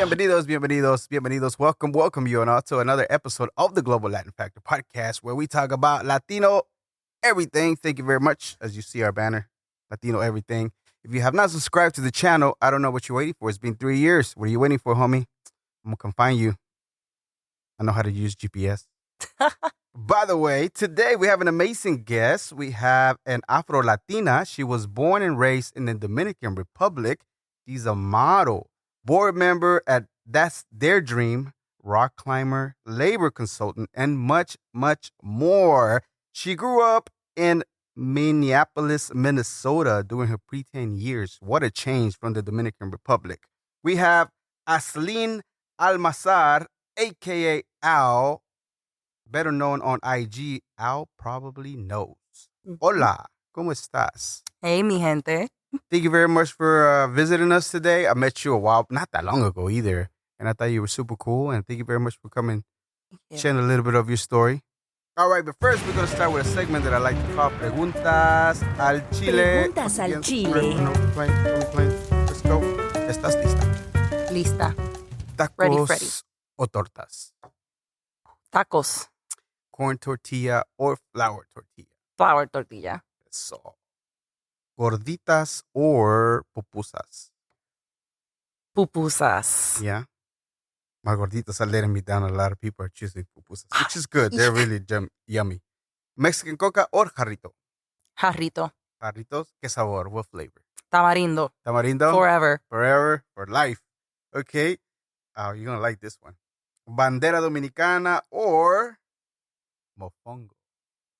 Bienvenidos. Welcome you and all to another episode of the Global Latin Factor podcast where we talk about Latino everything. Thank you very much. As you see our banner, Latino everything. If you have not subscribed to the channel, I don't know what you're waiting for. It's been 3 years. What are you waiting for, homie? I'm going to come find you. I know how to use GPS. By the way, today we have an amazing guest. We have an Afro-Latina. She was born and raised in the Dominican Republic. She's a model, board member at That's Their Dream, rock climber, labor consultant, and much, much more. She grew up in Minneapolis, Minnesota during her preteen years. What a change from the Dominican Republic. We have Azlin Almanzar, a.k.a. Al, better known on IG. Al probably knows. Hola, ¿cómo estás? Hey, mi gente. Thank you very much for visiting us today. I met you a while, not that long ago either, and I thought you were super cool. And thank you very much for coming, sharing a little bit of your story. All right, but first we're going to start with a segment that I like to call Preguntas al Chile. Preguntas al Chile. Let's go. ¿Estás lista? Lista. Tacos Ready. o tortas? Tacos. Corn tortilla or flour tortilla? Flour tortilla. So, gorditas or pupusas? Pupusas. Yeah. My gorditas are letting me down. A lot of people are choosing pupusas, which is good. They're really yummy. Mexican coca or jarrito? Jarrito. Jarritos, ¿qué sabor? What flavor? Tamarindo. Tamarindo? Forever. Forever, for life. Okay. Oh, you're going to like this one. Bandera Dominicana or mofongo?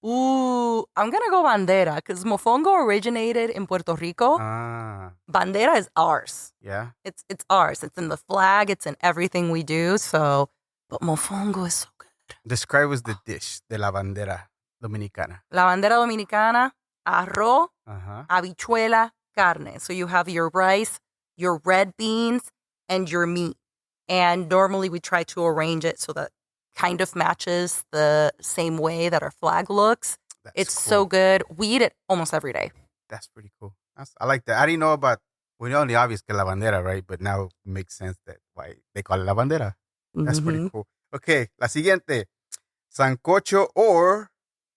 Ooh, I'm going to go bandera because mofongo originated in Puerto Rico. Ah. Bandera is ours. Yeah? It's ours. It's in the flag. It's in everything we do. So, but mofongo is so good. Describe us the dish de la bandera dominicana. La bandera dominicana, arroz, Uh-huh. habichuela, carne. So you have your rice, your red beans, and your meat. And normally we try to arrange it so that kind of matches the same way that our flag looks. It's cool. so good. We eat it almost every day. That's pretty cool. I like that. I didn't know about, we know the obvious que la bandera, right? But now it makes sense that why they call it la bandera. That's pretty cool. Okay, la siguiente. Sancocho or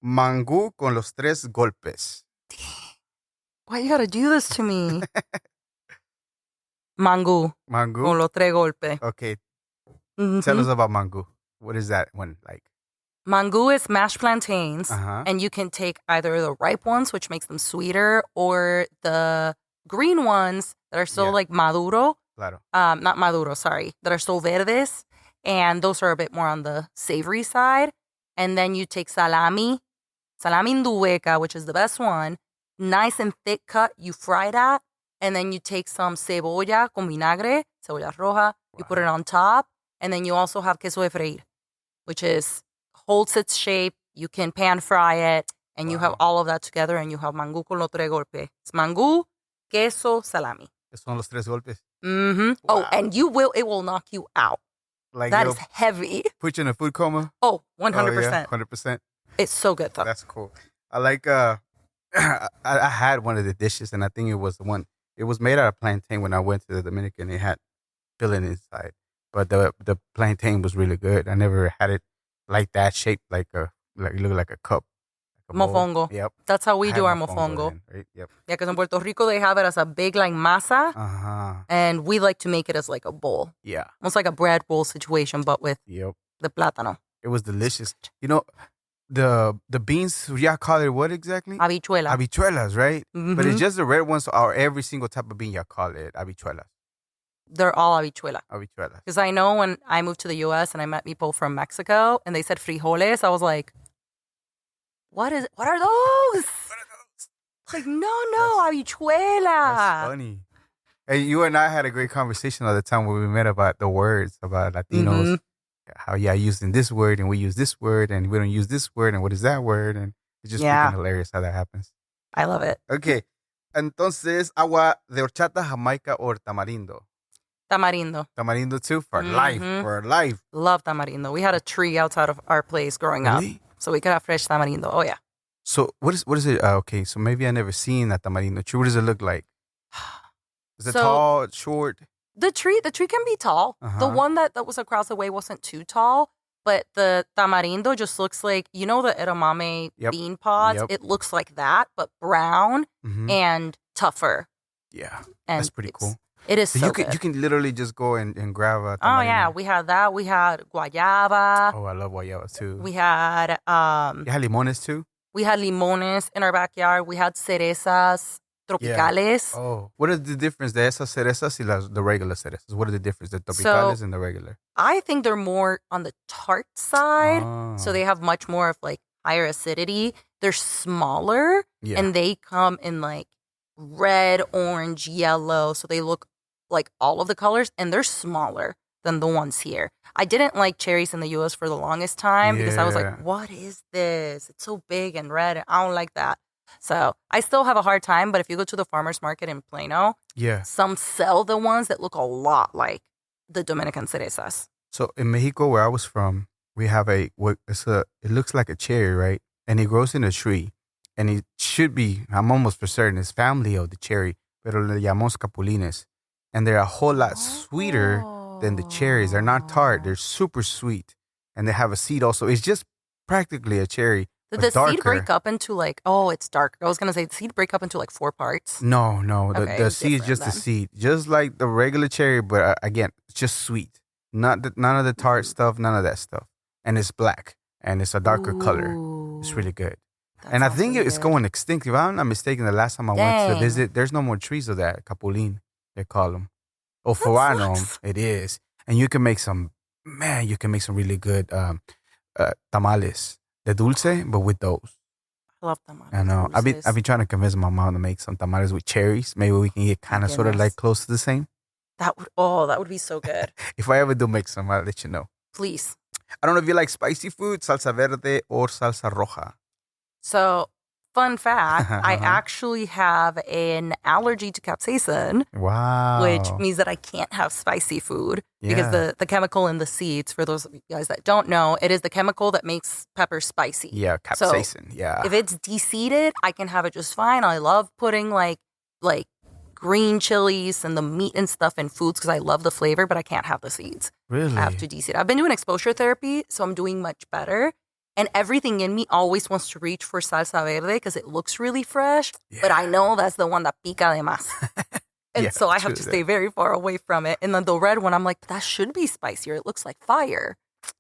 mangú con los tres golpes? Why you gotta do this to me? Mangú. Mangú? Con los tres golpes. Okay, tell us about mangú. What is that one like? Mangú is mashed plantains, Uh-huh. and you can take either the ripe ones, which makes them sweeter, or the green ones that are still like maduro. Claro. Not maduro, sorry, that are still verdes, and those are a bit more on the savory side. And then you take salami ndueca, which is the best one, nice and thick cut. You fry that, and then you take some cebolla con vinagre, cebolla roja. You put it on top, and then you also have queso de freír, which holds its shape. You can pan fry it, and you have all of that together, and you have mangú con los tres golpes. It's mangú, queso, salami. Esos son los tres golpes. Mm-hmm. Wow. Oh, and it will knock you out. Like That is heavy. put you in a food coma? Oh, 100%. Oh, yeah, 100%. It's so good, though. That's cool. I like, I had one of the dishes, and I think it was the one, it was made out of plantain when I went to the Dominican. It had filling inside. But the plantain was really good. I never had it like that, shaped like it looked like a cup. Like a bowl. Mofongo. Yep. That's how we I do had our mofongo. then, right? Yep. Yeah, because in Puerto Rico, they have it as a big, like, masa. Uh-huh. And we like to make it as, like, a bowl. Yeah. Almost like a bread bowl situation, but with Yep. the plátano. It was delicious. You know, the beans, y'all call it what exactly? Habichuela. Habichuelas, right? Mhm. But it's just the red ones, or every single type of bean y'all call it habichuelas. They're all habichuela. Habichuelas. Because I know when I moved to the U.S. and I met people from Mexico and they said frijoles, I was like, what are those? What are those? Like, no, habichuela. That's funny. And you and I had a great conversation all the time when we met about the words, about Latinos, how y'all using this word and we use this word and we don't use this word and what is that word? And it's just freaking hilarious how that happens. I love it. Okay. Entonces, agua de horchata, jamaica, or tamarindo? Tamarindo. Tamarindo too? For life. For life. Love tamarindo. We had a tree outside of our place growing up. So we could have fresh tamarindo. Oh, yeah. So what is it? Okay, so maybe I never seen a tamarindo tree. What does it look like? Is it tall, short? The tree can be tall. The one that was across the way wasn't too tall, but the tamarindo just looks like, you know, the edamame bean pods? Yep. It looks like that, but brown and tougher. Yeah, and that's pretty cool. It is so good. You can literally just go and grab a tamarindo. Oh, yeah. We had that. We had guayaba. Oh, I love guayaba, too. We had... you had limones, too? We had limones in our backyard. We had cerezas tropicales. Yeah. Oh, what is the difference? De esas cerezas y the regular cerezas. What are the difference? The tropicales and the regular. I think they're more on the tart side. So they have much more of like higher acidity. They're smaller and they come in like red, orange, yellow. So they look like all of the colors and they're smaller than the ones here. I didn't like cherries in the U.S. for the longest time because I was like, what is this? It's so big and red. And I don't like that. So I still have a hard time, but if you go to the farmer's market in Plano, some sell the ones that look a lot like the Dominican cerezas. So in Mexico, where I was from, we have it looks like a cherry, right? And it grows in a tree. And it should be, I'm almost for certain, it's family of the cherry, pero le llamamos capulines. And they're a whole lot sweeter than the cherries. They're not tart, they're super sweet. And they have a seed also. It's just practically a cherry. Did the seed break up into like, it's dark. I was going to say, the seed break up into like 4 parts? No. The seed is just a seed. Just like the regular cherry, but again, it's just sweet. None of the tart stuff, none of that stuff. And it's black. And it's a darker color. It's really good. And I think it's going extinct. If I'm not mistaken, the last time I went to visit, there's no more trees of that. Capulin, they call them. Oh, for I know, it is. And you can make some really good tamales. The dulce, but with those. I love tamales. I know. I've been trying to convince my mom to make some tamales with cherries. Maybe we can get kind of sort of like close to the same. That would be so good. If I ever do make some, I'll let you know. Please. I don't know if you like spicy food, salsa verde or salsa roja. So, fun fact, I actually have an allergy to capsaicin. Wow. Which means that I can't have spicy food because the chemical in the seeds, for those of you guys that don't know, it is the chemical that makes pepper spicy. Yeah, capsaicin. So, if it's deseeded, I can have it just fine. I love putting like green chilies and the meat and stuff in foods because I love the flavor, but I can't have the seeds. Really? I have to deseed. I've been doing exposure therapy, so I'm doing much better. And everything in me always wants to reach for salsa verde because it looks really fresh. Yeah. But I know that's the one that pica de más. And so I have to stay very far away from it. And then the red one, I'm like, that should be spicier. It looks like fire.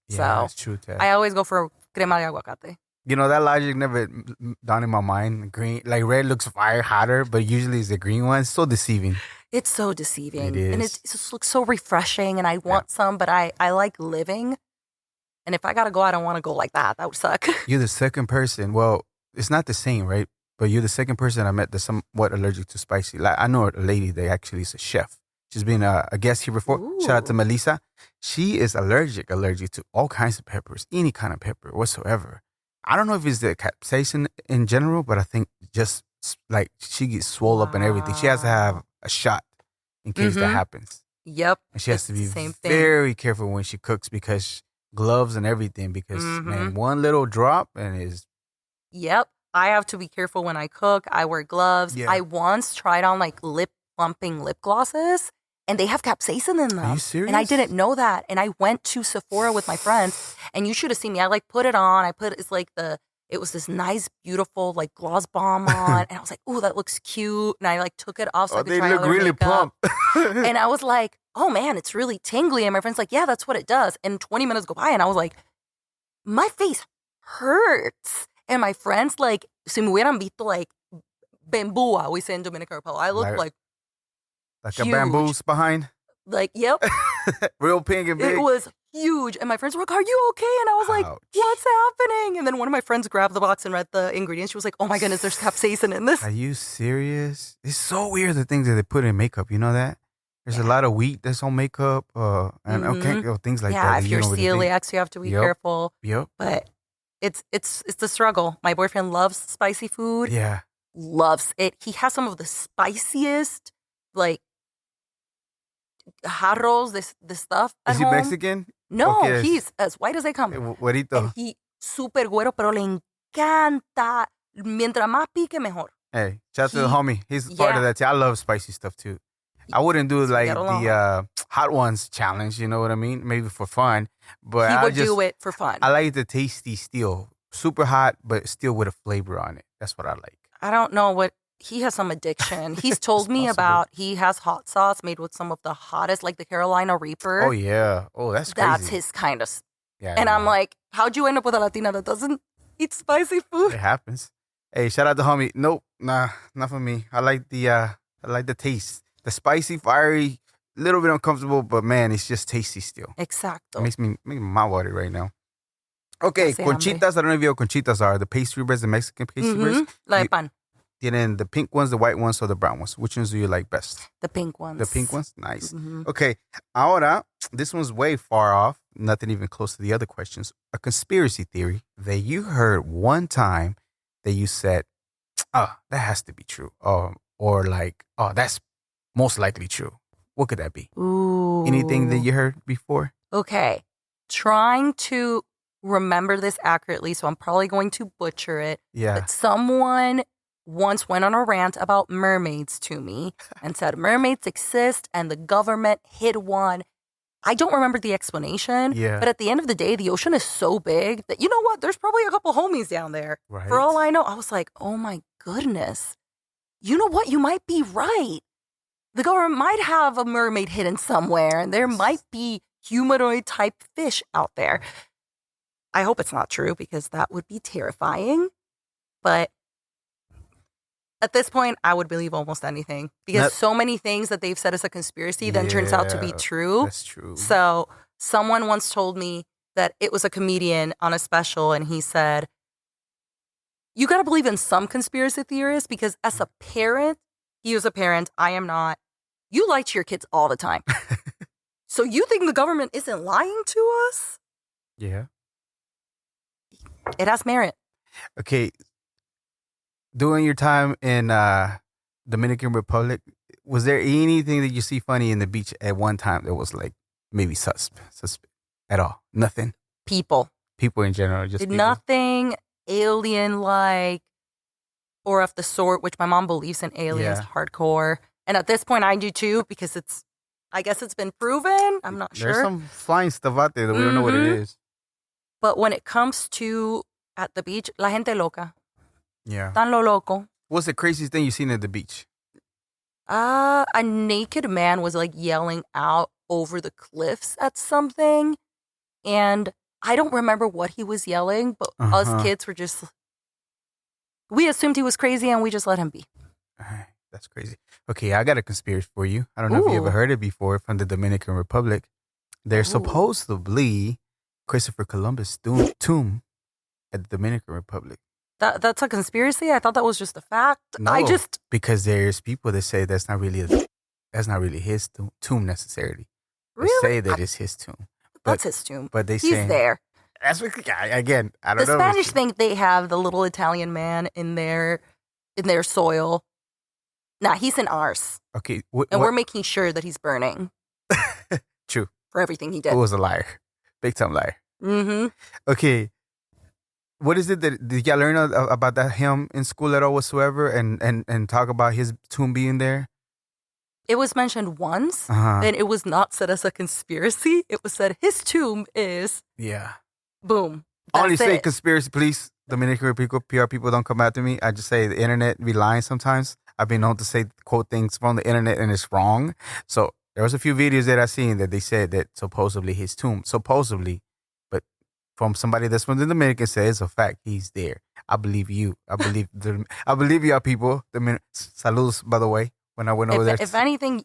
Yeah, so that's true, Ted. I always go for crema de aguacate. You know, that logic never dawned in my mind. Green, like red looks fire hotter, but usually it's the green one. It's so deceiving. It's so deceiving. It is. And it just looks so refreshing. And I want some, but I like living. And if I got to go, I don't want to go like that. That would suck. You're the second person. Well, it's not the same, right? But you're the second person I met that's somewhat allergic to spicy. Like I know a lady that actually is a chef. She's been a guest here before. Ooh. Shout out to Melissa. She is allergic to all kinds of peppers, any kind of pepper whatsoever. I don't know if it's the capsaicin in general, but I think just like she gets swollen up and everything. She has to have a shot in case that happens. Yep. And she has to be very careful when she cooks because gloves and everything because man, one little drop and is. Yep. I have to be careful when I cook. I wear gloves. Yeah. I once tried on like lip plumping lip glosses and they have capsaicin in them. Are you serious? And I didn't know that. And I went to Sephora with my friends and you should have seen me. I like put it on. It was this nice, beautiful like gloss bomb on. And I was like, ooh, that looks cute. And I like took it off so I could try look really plump. And I was like, oh man, it's really tingly. And my friend's like, yeah, that's what it does. And 20 minutes go by and I was like, my face hurts. And my friends like, si me hubieran visto like bamboo, we say in Dominican Republic. I look like huge. A bamboo's behind? Like, yep. Real pink and big? It was huge. And my friends were like, are you okay? And I was like, what's happening? And then one of my friends grabbed the box and read the ingredients. She was like, oh my goodness, there's capsaicin in this. Are you serious? It's so weird the things that they put in makeup. You know that? There's a lot of wheat that's on makeup and things like that. Yeah, if you're celiac, you have to be careful. Yep. But it's the struggle. My boyfriend loves spicy food. Yeah. Loves it. He has some of the spiciest, like, jarros, this stuff at home. Is he Mexican? No, he's as white as they come. Güerito. And he super güero, pero le encanta. Mientras más pique, mejor. Hey, shout out to the homie. He's part of that too. I love spicy stuff too. I wouldn't do like get along. the hot ones challenge. You know what I mean? Maybe for fun, but He I would just do it for fun. I like the tasty still, super hot, but still with a flavor on it. That's what I like. I don't know what he has some addiction. He's told me possible. about he has hot sauce made with some of the hottest, like the Carolina Reaper. Oh yeah. Oh, that's crazy. That's his kind of. Yeah. And I I'm know. like, how'd you end up with a Latina that doesn't eat spicy food? It happens. Hey, shout out to homie. Nope, nah, not for me. I like the taste, the spicy, fiery, little bit uncomfortable, but man, it's just tasty still. Exacto. It makes my mouth water right now. Okay, Hace hambre. conchitas. I don't know if you know what conchitas are. The pastry breads, the Mexican pastry breads. La de You- pan. Tienen the pink ones, the white ones, or the brown ones. Which ones do you like best? The pink ones. The pink ones? Nice. Mhm. Okay, ahora, this one's way far off. Nothing even close to the other questions. A conspiracy theory that you heard one time that you said, oh, that has to be true. Or like, oh, that's most likely true. What could that be? Ooh. Anything that you heard before? Okay. Trying to remember this accurately, so I'm probably going to butcher it. Yeah. But someone once went on a rant about mermaids to me and said mermaids exist and the government hid one. I don't remember the explanation, Yeah. but at the end of the day, the ocean is so big that, you know what, there's probably a couple homies down there. Right. For all I know, I was like, oh my goodness. You know what? You might be right. The government might have a mermaid hidden somewhere, and there might be humanoid type fish out there. I hope it's not true because that would be terrifying. But at this point, I would believe almost anything because so many things that they've said as a conspiracy then turns out to be Yeah, true. That's true. So someone once told me that it was a comedian on a special, and he said, you got to believe in some conspiracy theorists because as a parent, he was a parent, I am not. You lie to your kids all the time. So you think the government isn't lying to us? Yeah. It has merit. Okay. During your time in Dominican Republic, was there anything that you see funny in the beach at one time that was like maybe suspect at all? Nothing. People. People in general, just people. Nothing alien-like or of the sort, which my mom believes in aliens hardcore. And at this point, I do too because I guess it's been proven. I'm not There's sure. some flying stuff out there that we don't know what it is. But when it comes to at the beach, la gente loca. Yeah. Tan lo loco. What's the craziest thing you've seen at the beach? A naked man was like yelling out over the cliffs at something. And I don't remember what he was yelling, but us kids were just, we assumed he was crazy and we just let him be. That's crazy. Okay, I got a conspiracy for you. I don't know if you ever heard it before from the Dominican Republic. There's supposedly Christopher Columbus tomb at the Dominican Republic. That's a conspiracy? I thought that was just a fact. No, because there's people that say that's not really his tomb necessarily. They Really? say that it's his tomb. That's his tomb. But they He's say there. That's what again. I don't The know. Spanish think they have the little Italian man in their soil. Nah, he's in ours. Okay, and we're making sure that he's burning. True. For everything he did. Who was a liar? Big time liar. Mm-hmm. Okay. What is it that did y'all learn about that him in school at all whatsoever and talk about his tomb being there? It was mentioned once, and it was not said as a conspiracy. It was said his tomb is boom. Only say conspiracy, please. Dominican Republic PR people don't come after me. I just say the internet be lying sometimes. I've been known to say quote things from the internet and it's wrong. So there was a few videos that I seen that they said that supposedly his tomb, but from somebody that's from the Dominican says it's a fact. He's there. I believe you. I believe y'all people. Saludos, by the way, when I went over there. If anything,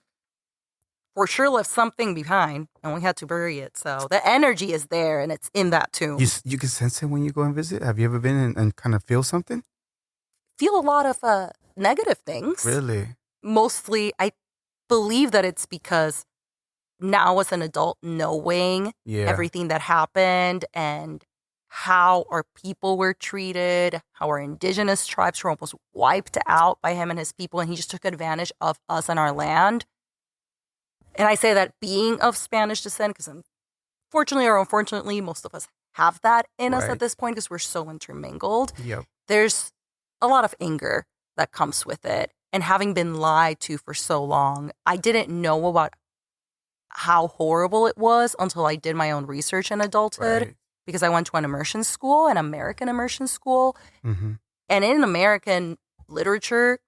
for sure left something behind and we had to bury it. So the energy is there and it's in that tomb. You can sense it when you go and visit? Have you ever been and kind of feel something? Feel a lot of negative things. Really? Mostly, I believe that it's because now as an adult knowing everything that happened and how our people were treated, how our indigenous tribes were almost wiped out by him and his people, and he just took advantage of us and our land. And I say that being of Spanish descent, because unfortunately or unfortunately, most of us have that in us at this point because we're so intermingled. Yep. There's a lot of anger that comes with it. And having been lied to for so long, I didn't know about how horrible it was until I did my own research in adulthood. Right. Because I went to an immersion school, an American immersion school. Mm-hmm. And in American literature,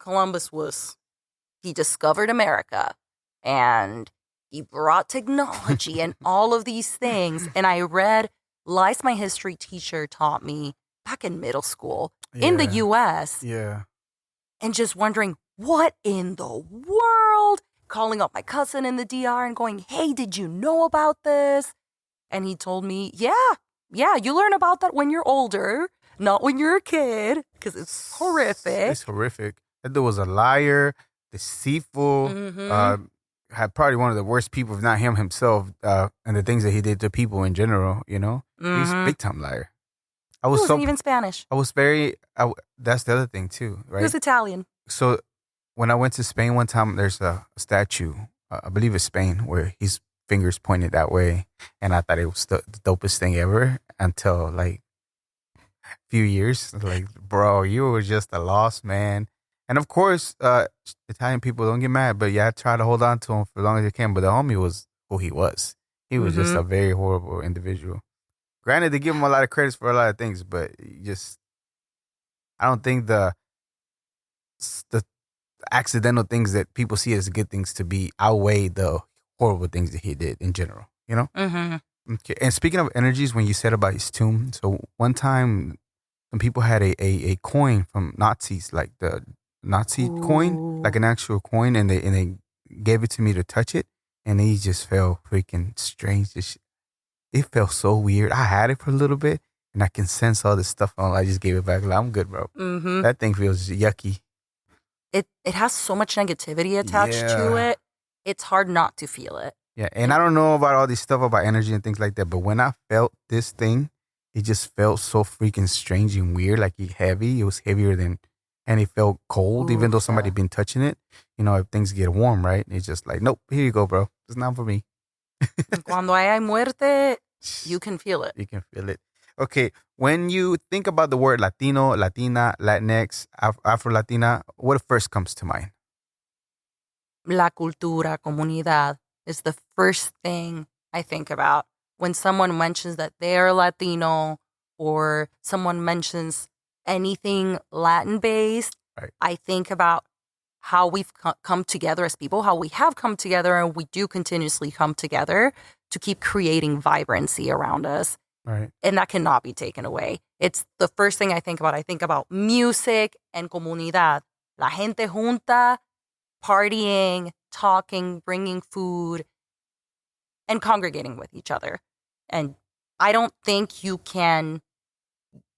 he discovered America and he brought technology and all of these things. And I read lies my history teacher taught me back in middle school in the US. Yeah. And just wondering, what in the world? Calling up my cousin in the DR and going, hey, did you know about this? And he told me, yeah, you learn about that when you're older, not when you're a kid, because it's horrific. It's horrific. That dude was a liar, deceitful, had probably one of the worst people, if not him himself, and the things that he did to people in general, you know? He's a big-time liar. He wasn't even Spanish. That's the other thing, too, right? He was Italian. So when I went to Spain one time, there's a statue, I believe it's Spain, where his fingers pointed that way. And I thought it was the dopest thing ever until like a few years. Like, bro, you were just a lost man. And of course, Italian people don't get mad, but yeah, try to hold on to him for as long as you can. But the homie was who he was. He was just a very horrible individual. Granted, they give him a lot of credits for a lot of things, but I don't think the accidental things that people see as good things to be outweigh the horrible things that he did in general, you know? Mm-hmm. Okay. And speaking of energies, when you said about his tomb, so one time some people had a coin from Nazis, like the Nazi coin, like an actual coin, and they gave it to me to touch it, and he just felt freaking strange. It felt so weird. I had it for a little bit, and I can sense all this stuff on. I just gave it back. Like, I'm good, bro. Mm-hmm. That thing feels yucky. It has so much negativity attached to it. It's hard not to feel it. Yeah, and I don't know about all this stuff about energy and things like that, but when I felt this thing, it just felt so freaking strange and weird, like heavy. It was heavier than, and it felt cold, even though somebody been touching it. You know, if things get warm, right? It's just like, nope, here you go, bro. It's not for me. Cuando hay muerte, you can feel it. You can feel it. Okay, when you think about the word Latino, Latina, Latinx, Afro-Latina, what first comes to mind? La cultura, comunidad is the first thing I think about. When someone mentions that they're Latino or someone mentions anything Latin-based, right, I think about how we've come together as people, how we have come together, and we do continuously come together to keep creating vibrancy around us. Right. And that cannot be taken away. It's the first thing I think about. I think about music and comunidad. La gente junta, partying, talking, bringing food, and congregating with each other. And I don't think you can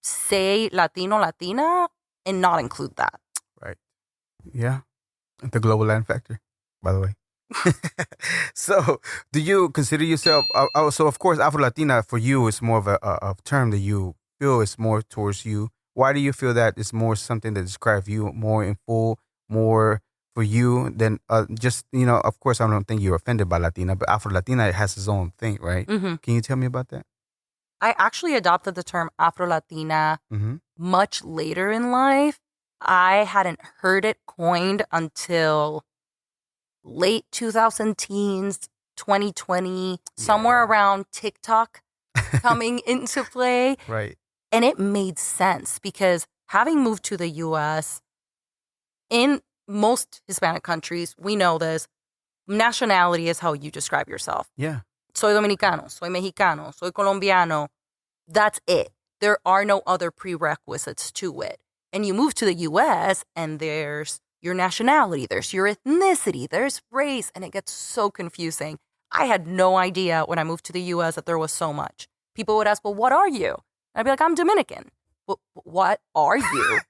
say Latino, Latina, and not include that. Right. Yeah. The global Latin factor, by the way. So, do you consider yourself? So, of course, Afro-Latina for you is more of a term that you feel is more towards you. Why do you feel that it's more something that describes you more in full, more for you than just, you know? Of course, I don't think you're offended by Latina, but Afro-Latina has its own thing, right? Mm-hmm. Can you tell me about that? I actually adopted the term Afro-Latina much later in life. I hadn't heard it coined until late 2010s, 2020, somewhere around TikTok coming into play. Right. And it made sense because having moved to the U.S., in most Hispanic countries, we know this, nationality is how you describe yourself. Yeah. Soy Dominicano, soy Mexicano, soy Colombiano. That's it. There are no other prerequisites to it. And you move to the U.S. and there's your nationality, there's your ethnicity, there's race, and it gets so confusing. I had no idea when I moved to the U.S. that there was so much. People would ask, well, what are you? And I'd be like, I'm Dominican. Well, what are you?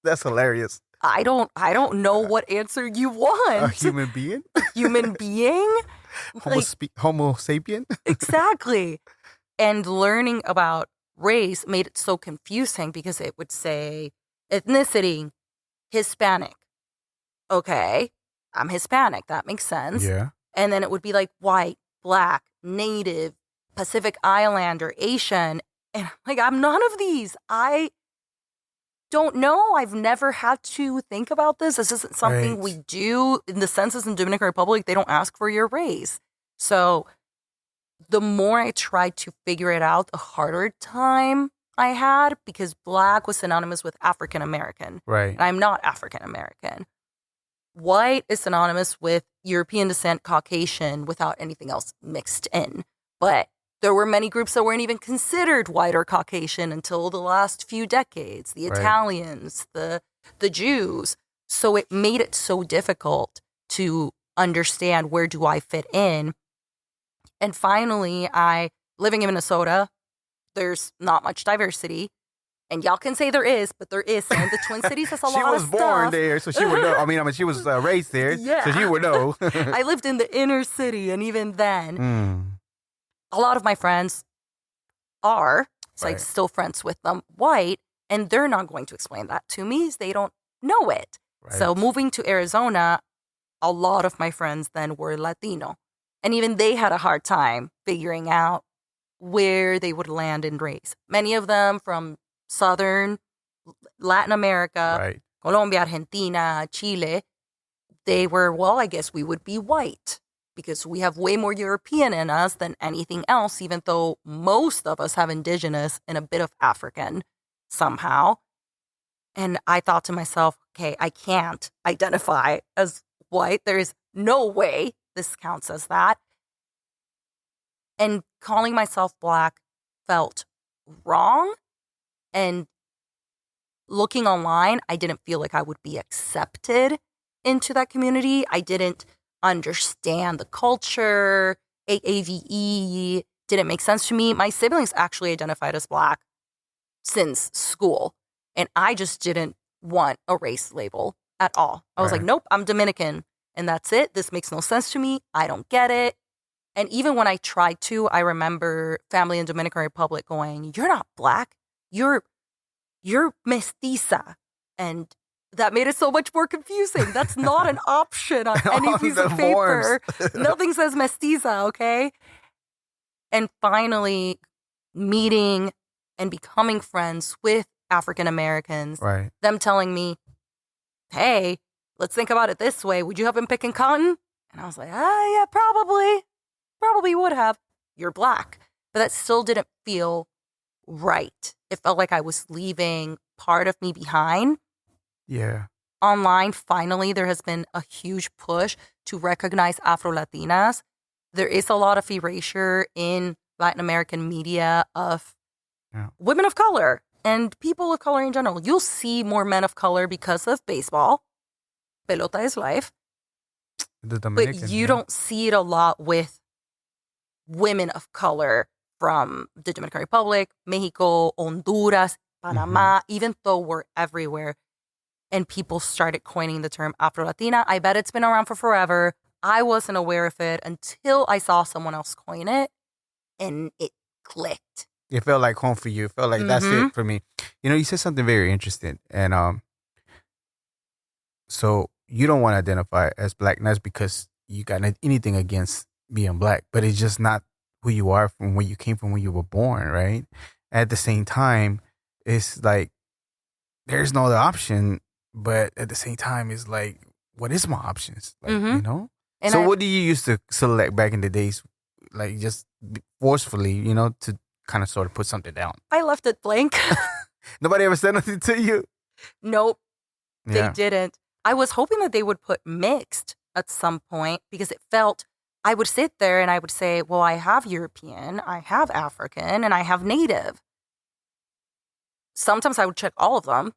That's hilarious. I don't know what answer you want. A human being? Human being? Homo sapien? Exactly. And learning about race made it so confusing because it would say ethnicity, Hispanic. Okay, I'm Hispanic. That makes sense. Yeah. And then it would be like white, black, native, Pacific Islander, Asian. And I'm like, I'm none of these. don't know. I've never had to think about this. This isn't something we do. In the census in Dominican Republic, they don't ask for your race. So the more I tried to figure it out, the harder time I had, because Black was synonymous with African American. Right. And I'm not African American. White is synonymous with European descent, Caucasian, without anything else mixed in. But there were many groups that weren't even considered white or Caucasian until the last few decades. The Italians, the Jews. So it made it so difficult to understand, where do I fit in? And finally, living in Minnesota, there's not much diversity. And y'all can say there is, but there isn't. The Twin Cities has a lot of stuff. She was born there, so she would know. I mean, she was raised there, so she would know. I lived in the inner city, and even then, a lot of my friends are, so I'm still friends with them, white, and they're not going to explain that to me. They don't know it. Right. So moving to Arizona, a lot of my friends then were Latino. And even they had a hard time figuring out where they would land in race. Many of them from Southern Latin America, Colombia, Argentina, Chile, they were, well, I guess we would be white because we have way more European in us than anything else, even though most of us have indigenous and a bit of African somehow. And I thought to myself, okay, I can't identify as white. There is no way this counts as that. And calling myself Black felt wrong. And looking online, I didn't feel like I would be accepted into that community. I didn't understand the culture. AAVE didn't make sense to me. My siblings actually identified as Black since school. And I just didn't want a race label at all. I was like, nope, I'm Dominican. And that's it. This makes no sense to me. I don't get it. And even when I tried to, I remember family in Dominican Republic going, you're not Black. You're mestiza. And that made it so much more confusing. That's not an option on any piece of paper. Nothing says mestiza, okay? And finally, meeting and becoming friends with African Americans, them telling me, hey, let's think about it this way. Would you have been picking cotton? And I was like, yeah, probably. Probably would have. You're Black. But that still didn't feel right. It felt like I was leaving part of me behind. Yeah. Online, finally, there has been a huge push to recognize Afro-Latinas. There is a lot of erasure in Latin American media of women of color and people of color in general. You'll see more men of color because of baseball. Pelota is life. But you don't see it a lot with women of color from the Dominican Republic, Mexico, Honduras, Panama, even though we're everywhere. And people started coining the term Afro-Latina. I bet it's been around for forever. I wasn't aware of it until I saw someone else coin it, and it clicked. It felt like home for you. It felt like that's it for me. You know, you said something very interesting. And so you don't want to identify as Black, and that's because you got anything against being Black, but it's just not who you are from where you came from when you were born, right? At the same time, it's like there's no other option, but at the same time, it's like, what is my options? Like, you know? And so what do you used to select back in the days, like just forcefully, you know, to kind of sort of put something down? I left it blank. Nobody ever said anything to you? Nope, they didn't. I was hoping that they would put mixed at some point because it felt, I would sit there and I would say, well, I have European, I have African, and I have Native. Sometimes I would check all of them,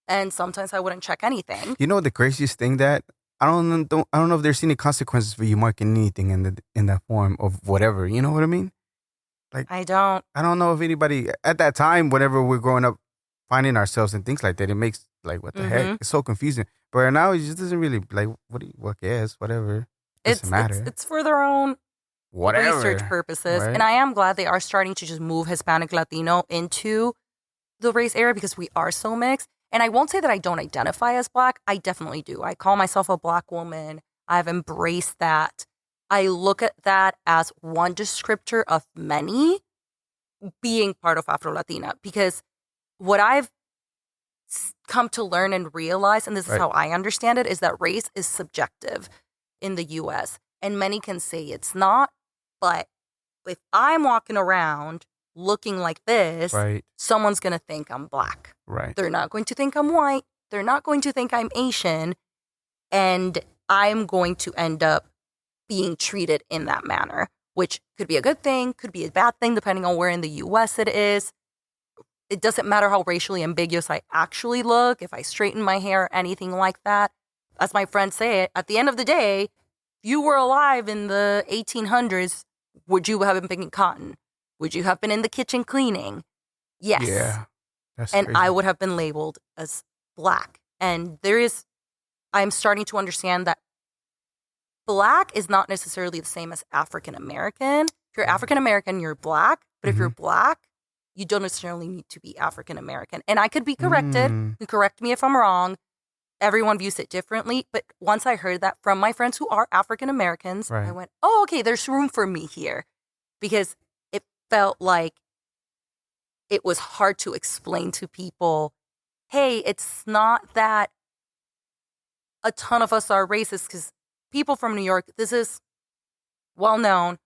and sometimes I wouldn't check anything. You know the craziest thing that I don't know if there's any consequences for you marking anything in that form of whatever. You know what I mean? Like I don't know if anybody at that time, whenever we're growing up, finding ourselves and things like that, it makes like what the heck? It's so confusing. But right now, it just doesn't really like what cares, whatever. Doesn't matter. It's for their own whatever research purposes, and I am glad they are starting to just move Hispanic Latino into the race area because we are so mixed. And I won't say that I don't identify as Black. I definitely do. I call myself a Black woman. I've embraced that. I look at that as one descriptor of many being part of Afro-Latina, because what I've come to learn and realize, and this is Right. how I understand it, is that race is subjective in the U.S. And many can say it's not, but if I'm walking around looking like this, Right. someone's going to think I'm Black. Right. They're not going to think I'm white. They're not going to think I'm Asian. And I'm going to end up being treated in that manner, which could be a good thing, could be a bad thing, depending on where in the U.S. it is. It doesn't matter how racially ambiguous I actually look, if I straighten my hair, anything like that. As my friends say, at the end of the day, if you were alive in the 1800s, would you have been picking cotton? Would you have been in the kitchen cleaning? Yes. Yeah. That's And crazy. I would have been labeled as Black. And I'm starting to understand that Black is not necessarily the same as African American. If you're African American, you're Black. But if you're Black, you don't necessarily need to be African American. And I could be corrected. You can correct me if I'm wrong. Everyone views it differently. But once I heard that from my friends who are African Americans, Right. I went, oh, okay, there's room for me here. Because it felt like it was hard to explain to people, hey, it's not that a ton of us are racist, because people from New York, this is well known.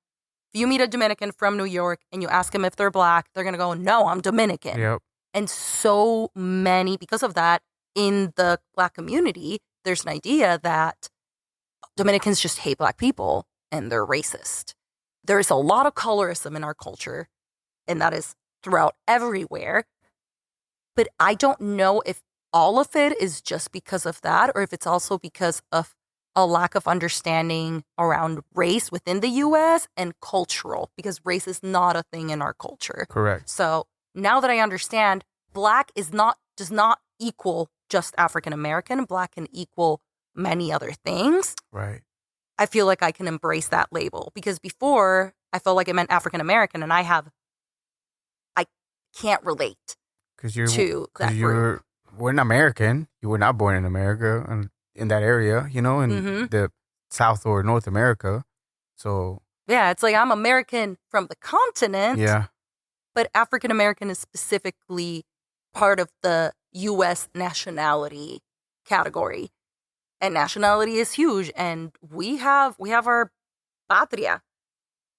If you meet a Dominican from New York and you ask them if they're Black, they're going to go, no, I'm Dominican. Yep. And so many, because of that, in the Black community, there's an idea that Dominicans just hate Black people and they're racist. There is a lot of colorism in our culture, and that is throughout everywhere. But I don't know if all of it is just because of that, or if it's also because of a lack of understanding around race within the U.S. and cultural, because race is not a thing in our culture. Correct. So now that I understand, Black does not equal just African American. Black can equal many other things. Right. I feel like I can embrace that label, because before I felt like it meant African American, and I can't relate Because you're to that you're group. we're an American. You were not born in America and in that area, in Mhm. the South or North America. So Yeah, it's like I'm American from the continent, yeah. but African American is specifically part of the U.S. nationality category. And nationality is huge. And we have our patria.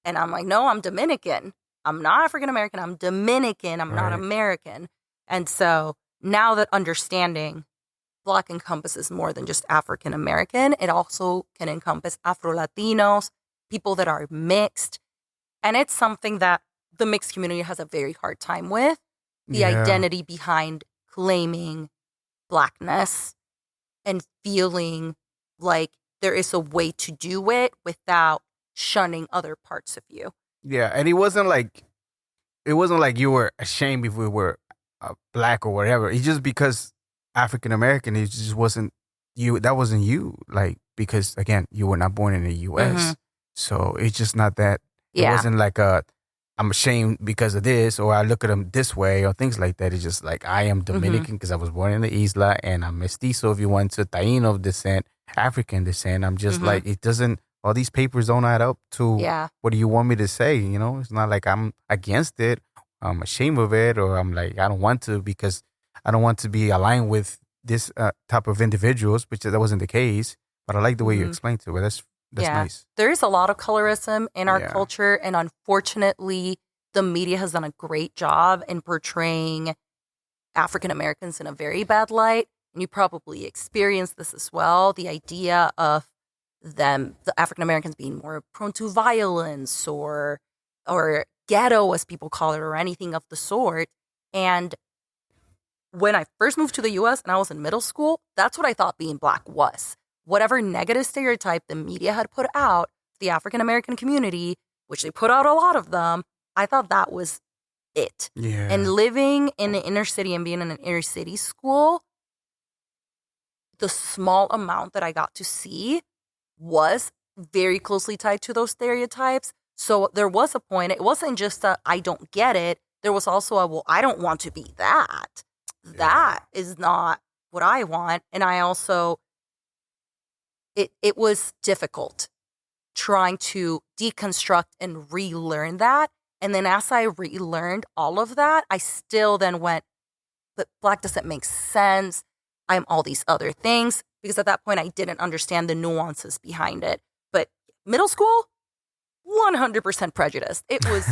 And I'm like, no, I'm Dominican. I'm not African American. I'm Dominican. I'm not Right. American. And so now that understanding Black encompasses more than just African American, it also can encompass Afro-Latinos, people that are mixed. And it's something that the mixed community has a very hard time with, the Yeah. identity behind claiming Blackness and feeling like there is a way to do it without shunning other parts of you. Yeah, and it wasn't like you were ashamed if we were Black or whatever. It's just because African American, it just wasn't you. That wasn't you. Like, because again, you were not born in the U.S., Mhm. so it's just not that. It Yeah. wasn't like I'm ashamed because of this, or I look at them this way, or things like that. It's just like I am Dominican because I was born in the Isla, and I'm mestizo if you want to, Taino descent, African descent. I'm just Mhm. like, it doesn't. All these papers don't add up to Yeah. what do you want me to say? It's not like I'm against it, I'm ashamed of it, or I'm like, I don't want to because I don't want to be aligned with this type of individuals, which that wasn't the case. But I like the way you Mhm. explained to it. That's Yeah. nice. There is a lot of colorism in our Yeah. culture, and unfortunately, the media has done a great job in portraying African Americans in a very bad light. And you probably experienced this as well. The idea of the African Americans being more prone to violence or ghetto, as people call it, or anything of the sort. And when I first moved to the US and I was in middle school, that's what I thought being Black was. Whatever negative stereotype the media had put out, the African American community, which they put out a lot of them, I thought that was it. Yeah. And living in the inner city and being in an inner city school, the small amount that I got to see was very closely tied to those stereotypes. So there was a point, it wasn't just a I don't get it. There was also a, well, I don't want to be that. That is not what I want. And I also, it was difficult trying to deconstruct and relearn that. And then as I relearned all of that, I still then went, but black doesn't make sense. I'm all these other things. Because at that point, I didn't understand the nuances behind it. But middle school, 100% prejudiced. It was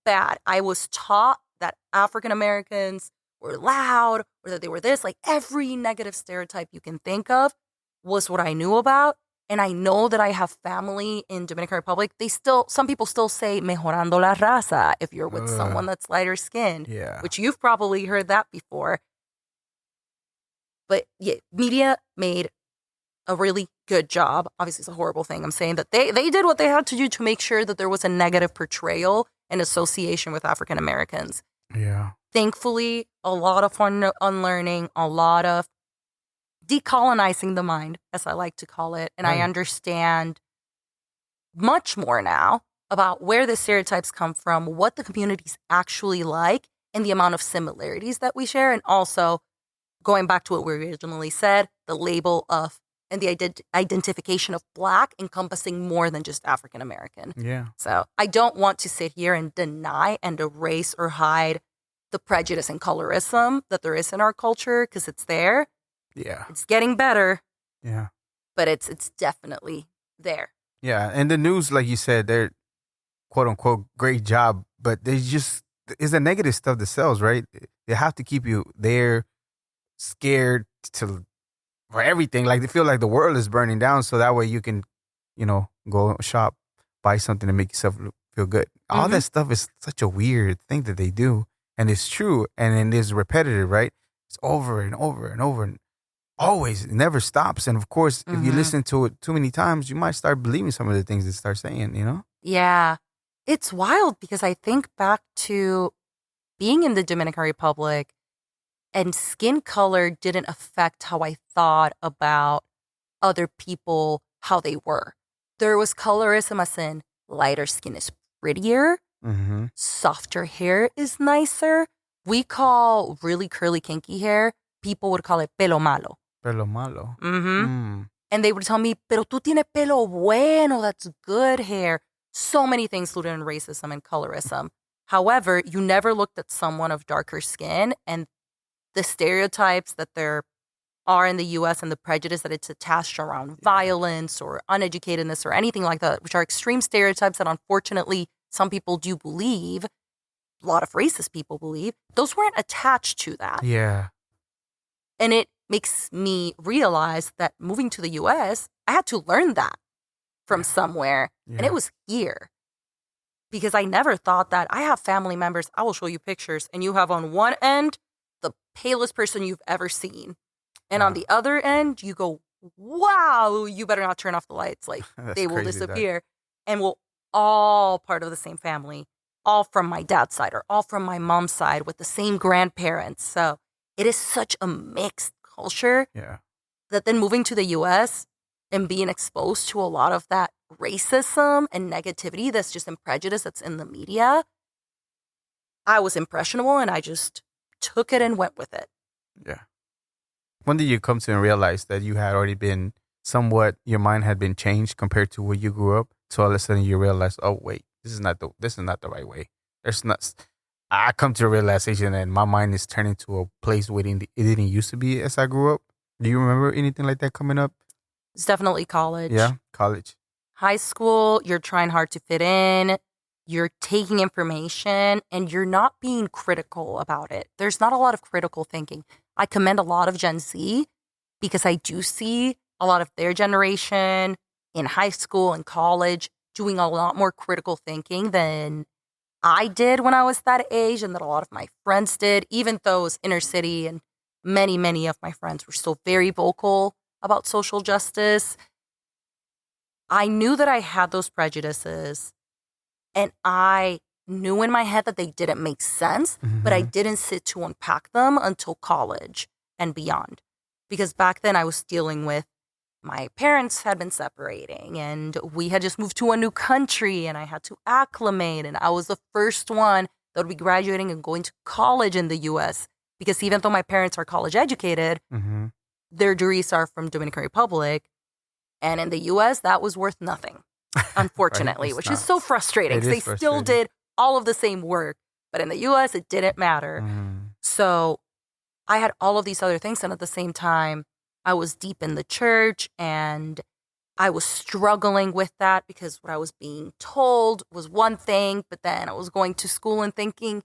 bad. I was taught that African Americans were loud or that they were this. Like every negative stereotype you can think of was what I knew about. And I know that I have family in Dominican Republic. Some people still say mejorando la raza if you're with someone that's lighter skinned, which you've probably heard that before. But yeah, media made a really good job. Obviously, it's a horrible thing. I'm saying that they did what they had to do to make sure that there was a negative portrayal and association with African Americans. Yeah. Thankfully, a lot of unlearning, a lot of decolonizing the mind, as I like to call it. And I understand much more now about where the stereotypes come from, what the community's actually like, and the amount of similarities that we share. And also, going back to what we originally said, the label of and the identification of black encompassing more than just African American. Yeah. So I don't want to sit here and deny and erase or hide the prejudice and colorism that there is in our culture, because it's there. Yeah. It's getting better. Yeah. But it's definitely there. Yeah. And the news, like you said, they're quote unquote great job, but they just is the negative stuff that sells, right? They have to keep you there, scared for everything. Like they feel like the world is burning down, so that way you can, go shop, buy something to make yourself feel good. All that stuff is such a weird thing that they do, and it's true, and it is repetitive, right? It's over and over and over, and always, it never stops. And of course, if you listen to it too many times, you might start believing some of the things they start saying. Yeah, it's wild because I think back to being in the Dominican Republic. And skin color didn't affect how I thought about other people, how they were. There was colorism as in lighter skin is prettier, softer hair is nicer. We call really curly, kinky hair, people would call it pelo malo. Pelo malo. And they would tell me, pero tú tienes pelo bueno, that's good hair. So many things rooted in racism and colorism. However, you never looked at someone of darker skin and the stereotypes that there are in the U.S. and the prejudice that it's attached around violence or uneducatedness or anything like that, which are extreme stereotypes that unfortunately some people do believe, a lot of racist people believe, those weren't attached to that. Yeah. And it makes me realize that moving to the U.S., I had to learn that from somewhere. Yeah. And it was here. Because I never thought that. I have family members, I will show you pictures, and you have on one end the palest person you've ever seen. And on the other end, you go, wow, you better not turn off the lights. Like, they will disappear. And we're all part of the same family, all from my dad's side or all from my mom's side with the same grandparents. So it is such a mixed culture that then moving to the U.S. and being exposed to a lot of that racism and negativity that's just in prejudice that's in the media, I was impressionable and I just took it and went with it. Yeah. When did you come to realize that you had already been your mind had been changed compared to where you grew up? So all of a sudden you realize, oh wait, this is not the right way. I come to a realization that my mind is turning to a place where it didn't used to be as I grew up. Do you remember anything like that coming up? It's definitely college. Yeah, college. High school, you're trying hard to fit in. You're taking information and you're not being critical about it. There's not a lot of critical thinking. I commend a lot of Gen Z because I do see a lot of their generation in high school and college doing a lot more critical thinking than I did when I was that age and that a lot of my friends did, even though it was inner city and many, many of my friends were still very vocal about social justice. I knew that I had those prejudices. And I knew in my head that they didn't make sense, but I didn't sit to unpack them until college and beyond. Because back then I was dealing with my parents had been separating and we had just moved to a new country and I had to acclimate. And I was the first one that would be graduating and going to college in the U.S. Because even though my parents are college educated, their degrees are from Dominican Republic. And in the U.S., that was worth nothing. Unfortunately, which is so frustrating because they still did all of the same work. But in the U.S., it didn't matter. So I had all of these other things. And at the same time, I was deep in the church and I was struggling with that because what I was being told was one thing, but then I was going to school and thinking,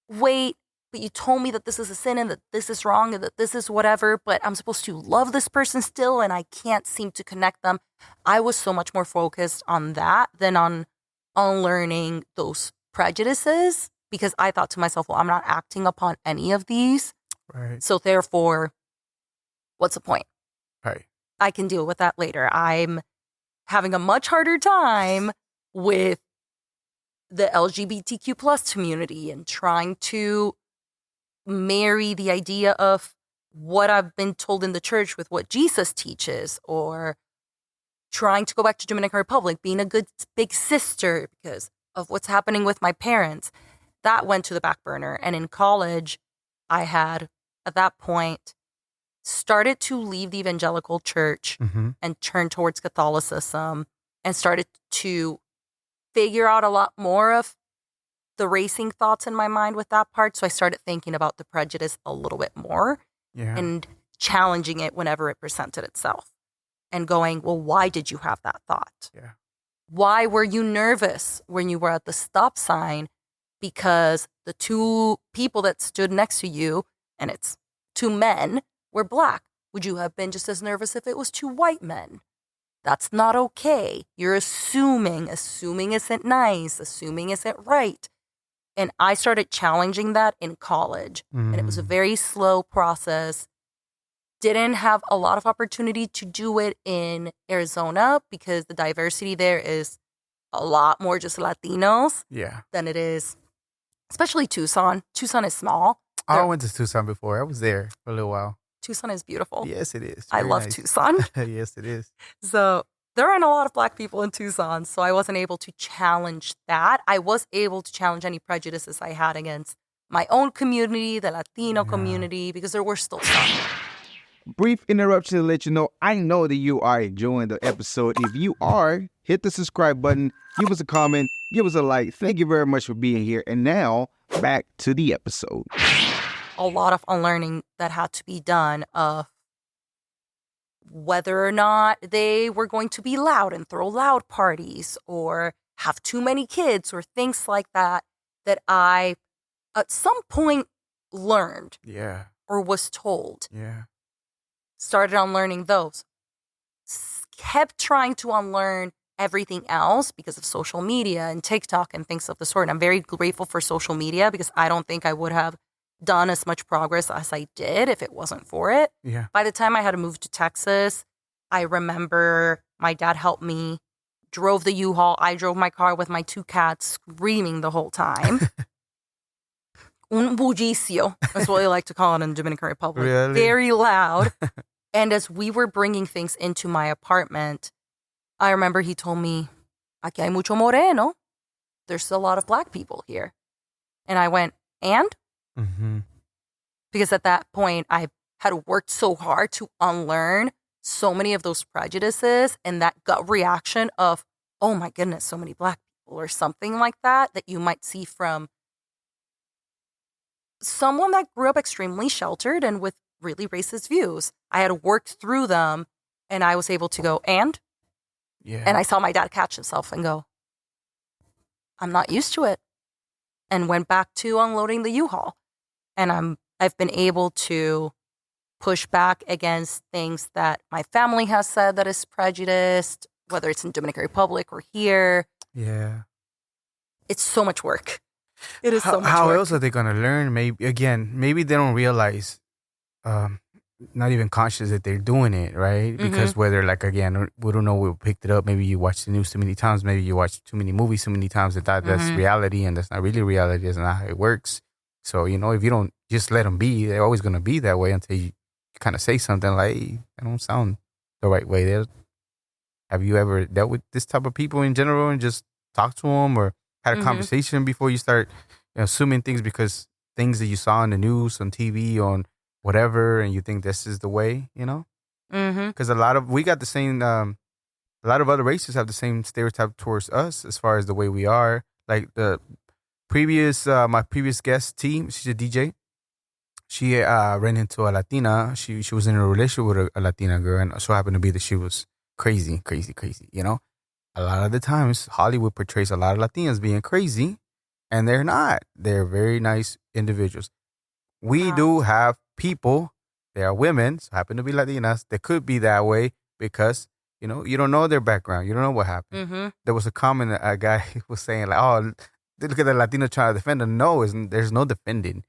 wait, but you told me that this is a sin and that this is wrong and that this is whatever, but I'm supposed to love this person still and I can't seem to connect them. I was so much more focused on that than on unlearning those prejudices because I thought to myself, well, I'm not acting upon any of these. Right. So therefore, what's the point? Right. I can deal with that later. I'm having a much harder time with the LGBTQ plus community and trying to marry the idea of what I've been told in the church with what Jesus teaches, or trying to go back to Dominican Republic, being a good big sister because of what's happening with my parents. That went to the back burner. And in college, I had, at that point, started to leave the evangelical church and turn towards Catholicism and started to figure out a lot more of the racing thoughts in my mind with that part. So I started thinking about the prejudice a little bit more and challenging it whenever it presented itself and going, well, why did you have that thought? Yeah. Why were you nervous when you were at the stop sign? Because the two people that stood next to you, and it's two men, were black. Would you have been just as nervous if it was two white men? That's not okay. You're assuming. Assuming isn't nice. Assuming isn't right. And I started challenging that in college. And it was a very slow process. Didn't have a lot of opportunity to do it in Arizona because the diversity there is a lot more just Latinos than it is, especially Tucson. Tucson is small. I went to Tucson before. I was there for a little while. Tucson is beautiful. Yes, it is. I love Tucson. Yes, it is. So there aren't a lot of black people in Tucson, so I wasn't able to challenge that. I was able to challenge any prejudices I had against my own community, the Latino community, because there were still some. Brief interruption to let you know, I know that you are enjoying the episode. If you are, hit the subscribe button, give us a comment, give us a like. Thank you very much for being here. And now, back to the episode. A lot of unlearning that had to be done of whether or not they were going to be loud and throw loud parties or have too many kids or things like that, that I at some point learned or was told. Started unlearning those. Kept trying to unlearn everything else because of social media and TikTok and things of the sort. And I'm very grateful for social media because I don't think I would have done as much progress as I did if it wasn't for it. By the time I had to move to Texas, I remember my dad helped me, drove the U-Haul. I drove my car with my two cats screaming the whole time. Un bullicio, that's what they like to call it in Dominican Republic. Really? Very loud. And as we were bringing things into my apartment, I remember he told me, aquí hay mucho moreno. There's a lot of black people here. And I went, and? Because at that point, I had worked so hard to unlearn so many of those prejudices and that gut reaction of, oh my goodness, so many black people or something like that, that you might see from someone that grew up extremely sheltered and with really racist views. I had worked through them and I was able to go, and? And I saw my dad catch himself and go, I'm not used to it. And went back to unloading the U-Haul. And I've been able to push back against things that my family has said that is prejudiced, whether it's in Dominican Republic or here. It's so much work. It is so much How work. else are they going to learn? Maybe they don't realize, not even conscious that they're doing it, right? Because whether, like, again, we don't know, we picked it up. Maybe you watched the news too many times. Maybe you watched too many movies too many times that that's reality, and that's not really reality. That's not how it works. So, you know, if you don't just let them be, they're always going to be that way until you kind of say something like, hey, that don't sound the right way. Have you ever dealt with this type of people in general and just talked to them or had a conversation before you start, you know, assuming things because things that you saw on the news, on TV, on whatever, and you think this is the way, you know? Because we got the same, a lot of other races have the same stereotype towards us as far as the way we are. Like the previous, my previous guest, T, she's a DJ. she ran into a Latina. She was in a relationship with a Latina girl, and so happened to be that she was crazy. You know, a lot of the times Hollywood portrays a lot of Latinas being crazy, and they're not. They're very nice individuals. We do have people. There are women, so happen to be Latinas, that could be that way because you don't know their background. You don't know what happened. Mm-hmm. There was a comment that a guy was saying like, "Oh, look at the Latino trying to defend them." No, there's no defending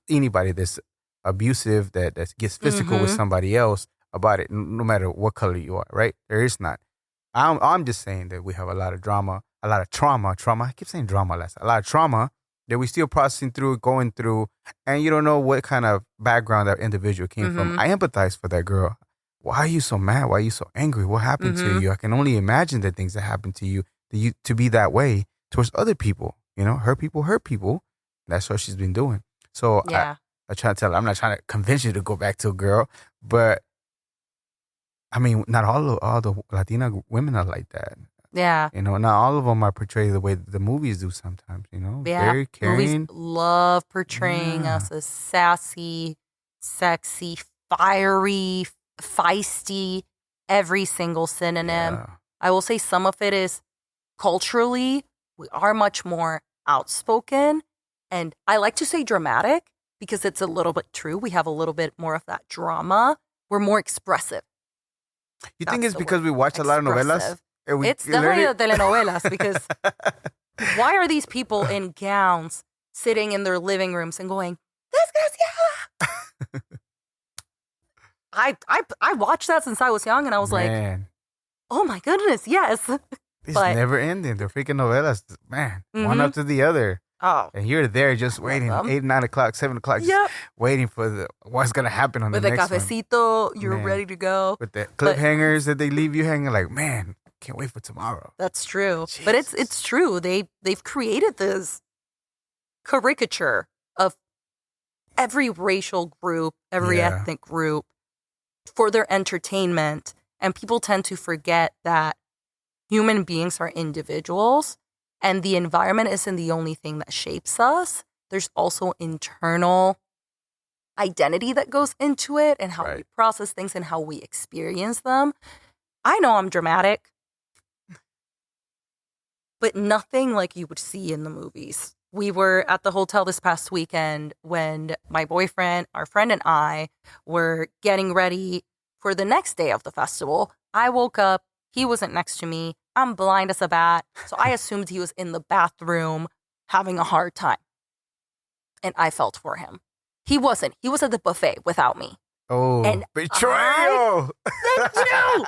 anybody that's abusive, that gets physical with somebody else about it, no matter what color you are, right? There is not. I'm just saying that we have a lot of drama, a lot of trauma. I keep saying drama last. A lot of trauma that we still processing through, going through, and you don't know what kind of background that individual came from. I empathize for that girl. Why are you so mad? Why are you so angry? What happened to you? I can only imagine the things that happened to you to be that way towards other people. Hurt people. That's what she's been doing. So yeah. I try to tell her, I'm not trying to convince you to go back to a girl, but I mean, not all the Latina women are like that. Yeah. Not all of them are portrayed the way that the movies do sometimes, Yeah. Very caring. Movies love portraying us as sassy, sexy, fiery, feisty, every single synonym. Yeah. I will say some of it is culturally, we are much more outspoken. And I like to say dramatic because it's a little bit true. We have a little bit more of that drama. We're more expressive. You think it's because we watch a lot of novelas? It's definitely the telenovelas because why are these people in gowns sitting in their living rooms and going, "Desgraciada"? I watched that since I was young and I was like, oh my goodness, yes. It's never ending. They're freaking novelas, man. One after the other. Oh. And you're there just waiting, 8, 9 o'clock, 7 o'clock, just waiting for what's going to happen on the next one. With the cafecito, you're ready to go. With the cliffhangers that they leave you hanging like, man, can't wait for tomorrow. That's true. Jesus. But it's true. They've created this caricature of every racial group, every ethnic group for their entertainment. And people tend to forget that human beings are individuals. And the environment isn't the only thing that shapes us. There's also internal identity that goes into it and how we process things and how we experience them. I know I'm dramatic, but nothing like you would see in the movies. We were at the hotel this past weekend when my boyfriend, our friend, and I were getting ready for the next day of the festival. I woke up. He wasn't next to me. I'm blind as a bat. So I assumed he was in the bathroom having a hard time. And I felt for him. He wasn't. He was at the buffet without me. Oh, and betrayal. Thank you.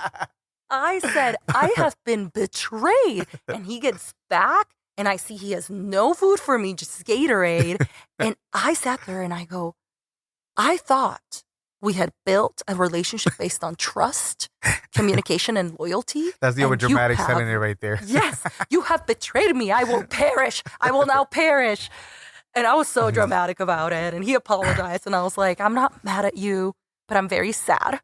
I said, I have been betrayed. And he gets back and I see he has no food for me, just Gatorade. And I sat there and I go, I thought we had built a relationship based on trust, communication, and loyalty. That's the overdramatic selling it right there. Yes, you have betrayed me. I will perish. I will now perish. And I was so dramatic about it. And he apologized. And I was like, I'm not mad at you, but I'm very sad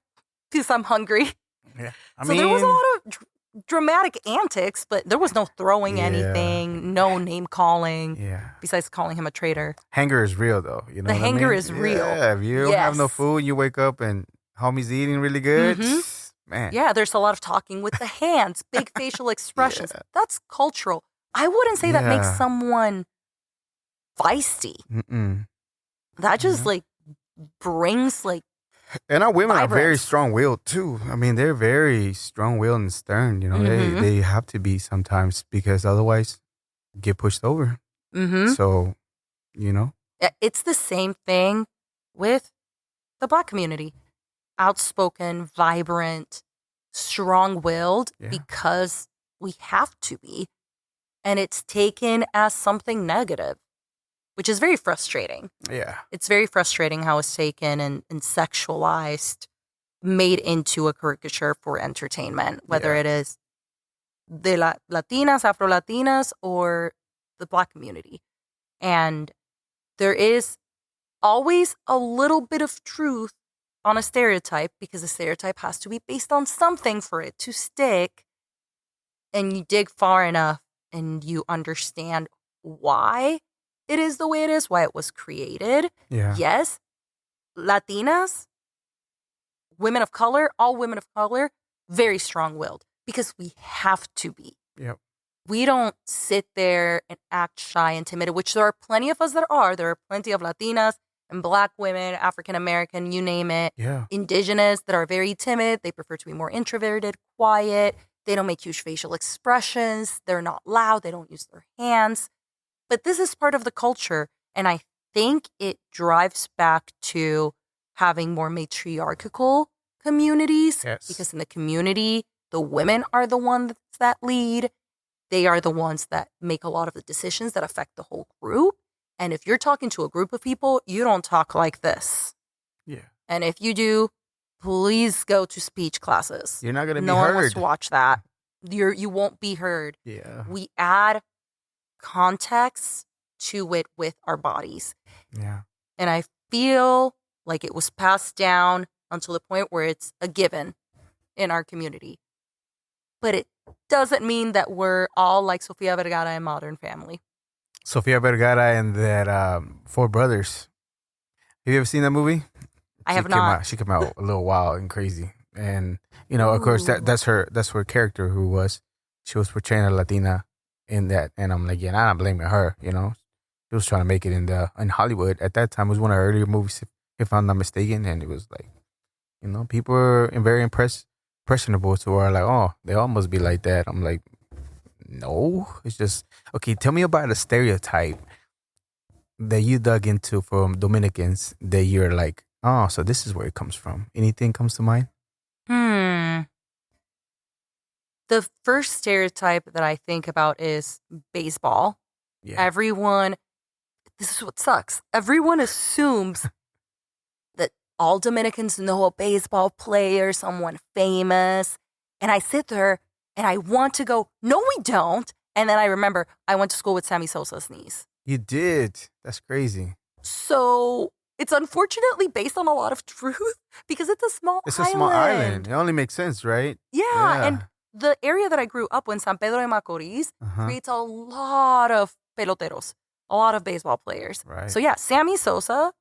because I'm hungry. Yeah. So there was a lot of dramatic antics, but there was no throwing anything, no name calling. Yeah. Besides calling him a traitor. Hanger is real, though. The hanger is real. Yeah. If you don't have no food, you wake up and homie's eating really good. Man. Yeah. There's a lot of talking with the hands, big facial expressions. That's cultural. I wouldn't say that makes someone feisty. That just brings and our women vibrance. Are very strong-willed too. I mean, they're very strong-willed and stern. They have to be sometimes because otherwise get pushed over. So, it's the same thing with the Black community. Outspoken, vibrant, strong-willed because we have to be. And it's taken as something negative, which is very frustrating. Yeah. It's very frustrating how it's taken and sexualized, made into a caricature for entertainment, whether it is the Latinas, Afro-Latinas, or the Black community. And there is always a little bit of truth on a stereotype because a stereotype has to be based on something for it to stick. And you dig far enough and you understand why it is the way it is, why it was created. Yeah. Yes, Latinas, women of color, all women of color, very strong-willed because we have to be. Yep. We don't sit there and act shy and timid, which there are plenty of us that are. There are plenty of Latinas and Black women, African-American, you name it. Yeah. Indigenous that are very timid. They prefer to be more introverted, quiet. They don't make huge facial expressions. They're not loud. They don't use their hands. But this is part of the culture. And I think it drives back to having more matriarchal communities. Yes. Because in the community, the women are the ones that lead. They are the ones that make a lot of the decisions that affect the whole group. And if you're talking to a group of people, you don't talk like this. Yeah. And if you do, please go to speech classes. You're not going to be no heard. one wants to watch that. You won't be heard. Yeah. We add context to it with our bodies. Yeah. And I feel like it was passed down until the point where it's a given in our community. But it doesn't mean that we're all like Sofia Vergara in Modern Family. Sofia Vergara and that Four Brothers. Have you ever seen that movie? I have not. She came out a little wild and crazy. And, you know, of course, that's her character she was portraying a Latina in that. And I'm like, yeah, I'm not blaming her, you know. She was trying to make it in Hollywood. At that time, it was one of her earlier movies, if I'm not mistaken. And it was like, you know, people were very impressionable to where like, oh, they all must be like that. I'm like, no. It's just, okay, tell me about a stereotype that you dug into from Dominicans that you're like, oh, so this is where it comes from. Anything comes to mind? The first stereotype that I think about is baseball. Yeah. Everyone, this is what sucks. Everyone assumes that all Dominicans know a baseball player, someone famous. And I sit there and I want to go, no, we don't. And then I remember I went to school with Sammy Sosa's niece. You did. That's crazy. So it's unfortunately based on a lot of truth because it's a small island. It's a small island. It only makes sense, right? Yeah. And the area that I grew up in, San Pedro de Macorís, creates a lot of peloteros, a lot of baseball players. Right. So yeah, Sammy Sosa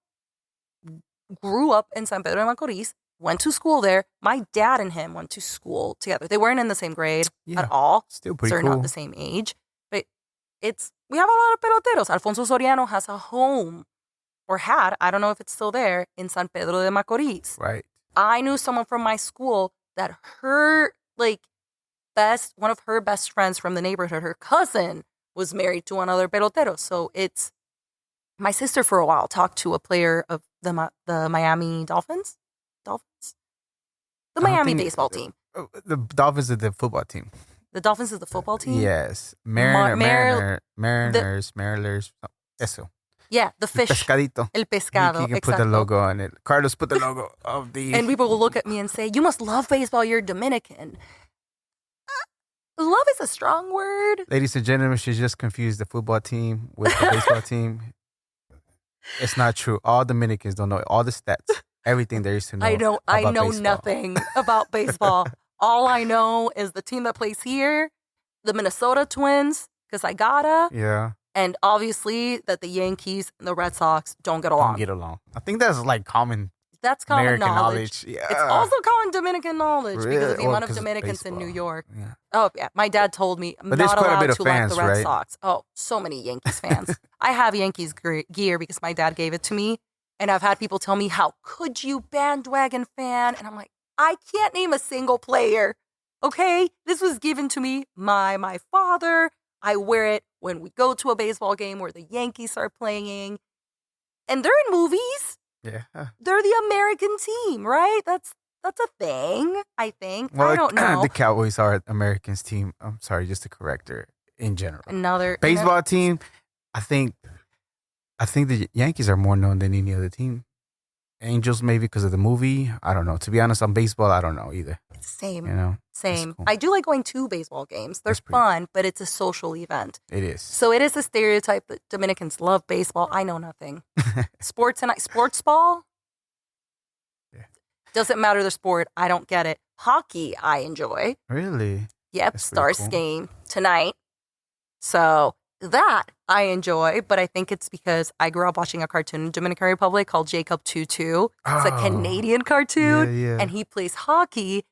grew up in San Pedro de Macorís, went to school there. My dad and him went to school together. They weren't in the same grade at all. Still pretty so they're cool. not the same age. But we have a lot of peloteros. Alfonso Soriano has a home, or had, I don't know if it's still there, in San Pedro de Macorís. Right. I knew someone from my school that one of her best friends from the neighborhood, her cousin, was married to another pelotero. So it's, my sister for a while talked to a player of the Miami Dolphins. The Miami baseball team. The Dolphins are the football team. The Dolphins is the football team? Yes. Mariners. Eso. Yeah, the fish. Pescadito. El pescado. You can put the logo on it. Carlos put the logo of the... And people will look at me and say, you must love baseball, you're Dominican. Love is a strong word. Ladies and gentlemen, she just confused the football team with the baseball team. It's not true. All Dominicans don't know all the stats, everything there is to know. I know baseball. Nothing about baseball. All I know is the team that plays here, the Minnesota Twins, because I gotta. Yeah. And obviously that the Yankees and the Red Sox don't get along. I think that's like common. That's common American knowledge. Yeah. It's also common Dominican knowledge Really? because of the Or amount of 'cause of Dominicans in baseball. New York. Yeah. Oh, yeah. My dad told me I'm But there's not quite a allowed bit of to fans, like the Red right? Sox. Oh, so many Yankees fans. I have Yankees gear because my dad gave it to me. And I've had people tell me, how could you bandwagon fan? And I'm like, I can't name a single player. Okay? This was given to me by my father. I wear it when we go to a baseball game where the Yankees are playing. And they're in movies. Yeah. They're the American team, right? That's a thing, I think. Well, I don't know. The Cowboys are Americans team. I'm sorry, just to correct her in general. Another Baseball team, I think the Yankees are more known than any other team. Angels maybe because of the movie. I don't know. To be honest, on baseball, I don't know either. It's the same. You know? Same. Cool. I do like going to baseball games. They're fun, but it's a social event. It is. So it is a stereotype that Dominicans love baseball. I know nothing. Sports ball? Yeah. Doesn't matter the sport. I don't get it. Hockey, I enjoy. Really? Yep. That's pretty Stars cool. game tonight. So that I enjoy, but I think it's because I grew up watching a cartoon in Dominican Republic called Jacob Tutu. It's a Canadian cartoon, Yeah. and he plays hockey,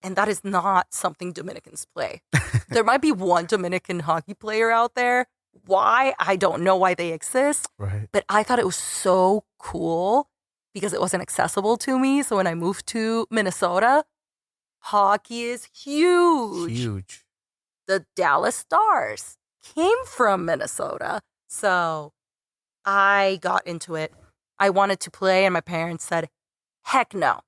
and that is not something Dominicans play. There might be one Dominican hockey player out there. Why? I don't know why they exist, Right. but I thought it was so cool because it wasn't accessible to me. So when I moved to Minnesota, hockey is huge. Huge. The Dallas Stars came from Minnesota. So I got into it. I wanted to play, and my parents said, heck no.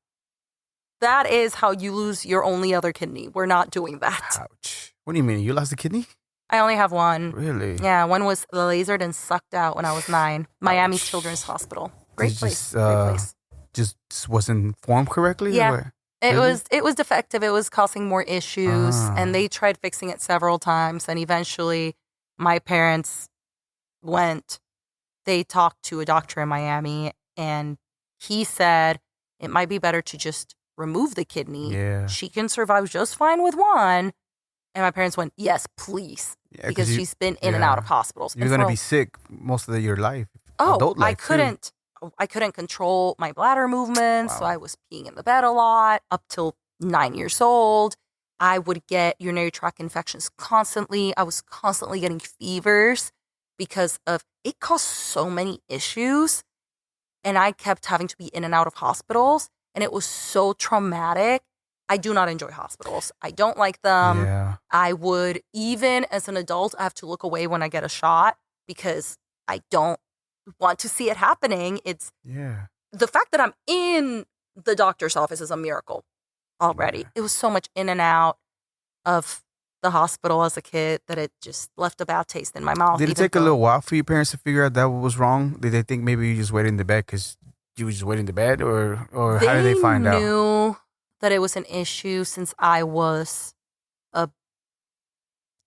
That is how you lose your only other kidney. We're not doing that. Ouch. What do you mean? You lost a kidney? I only have one. Really? Yeah, one was lasered and sucked out when I was 9. Miami Ouch. Children's Hospital. Great It's place. just, Great place. Just wasn't formed correctly? Yeah. Or what? It Really? was defective. It was causing more issues, Ah. and they tried fixing it several times. And eventually, my parents went. They talked to a doctor in Miami, and he said it might be better to just remove the kidney. Yeah. She can survive just fine with one. And my parents went, yes, please, Yeah, because you- she's been in and out of hospitals. You're And gonna for- be sick most of your life. Oh, adult life, I couldn't control my bladder movements, so Wow. I was peeing in the bed a lot up till 9 years old. I would get urinary tract infections constantly. I was constantly getting fevers because of it caused so many issues, and I kept having to be in and out of hospitals, and it was so traumatic. I do not enjoy hospitals. I don't like them. Yeah. I would, even as an adult, I have to look away when I get a shot because I don't want to see it happening. It's Yeah. the fact that I'm in the doctor's office is a miracle already. Yeah. It was so much in and out of the hospital as a kid that it just left a bad taste in my mouth. Did it even take a though- little while for your parents to figure out that what was wrong? Did they think maybe you just waited in the bed because you were just waiting in the bed, or how did they find out? They knew that it was an issue since I was a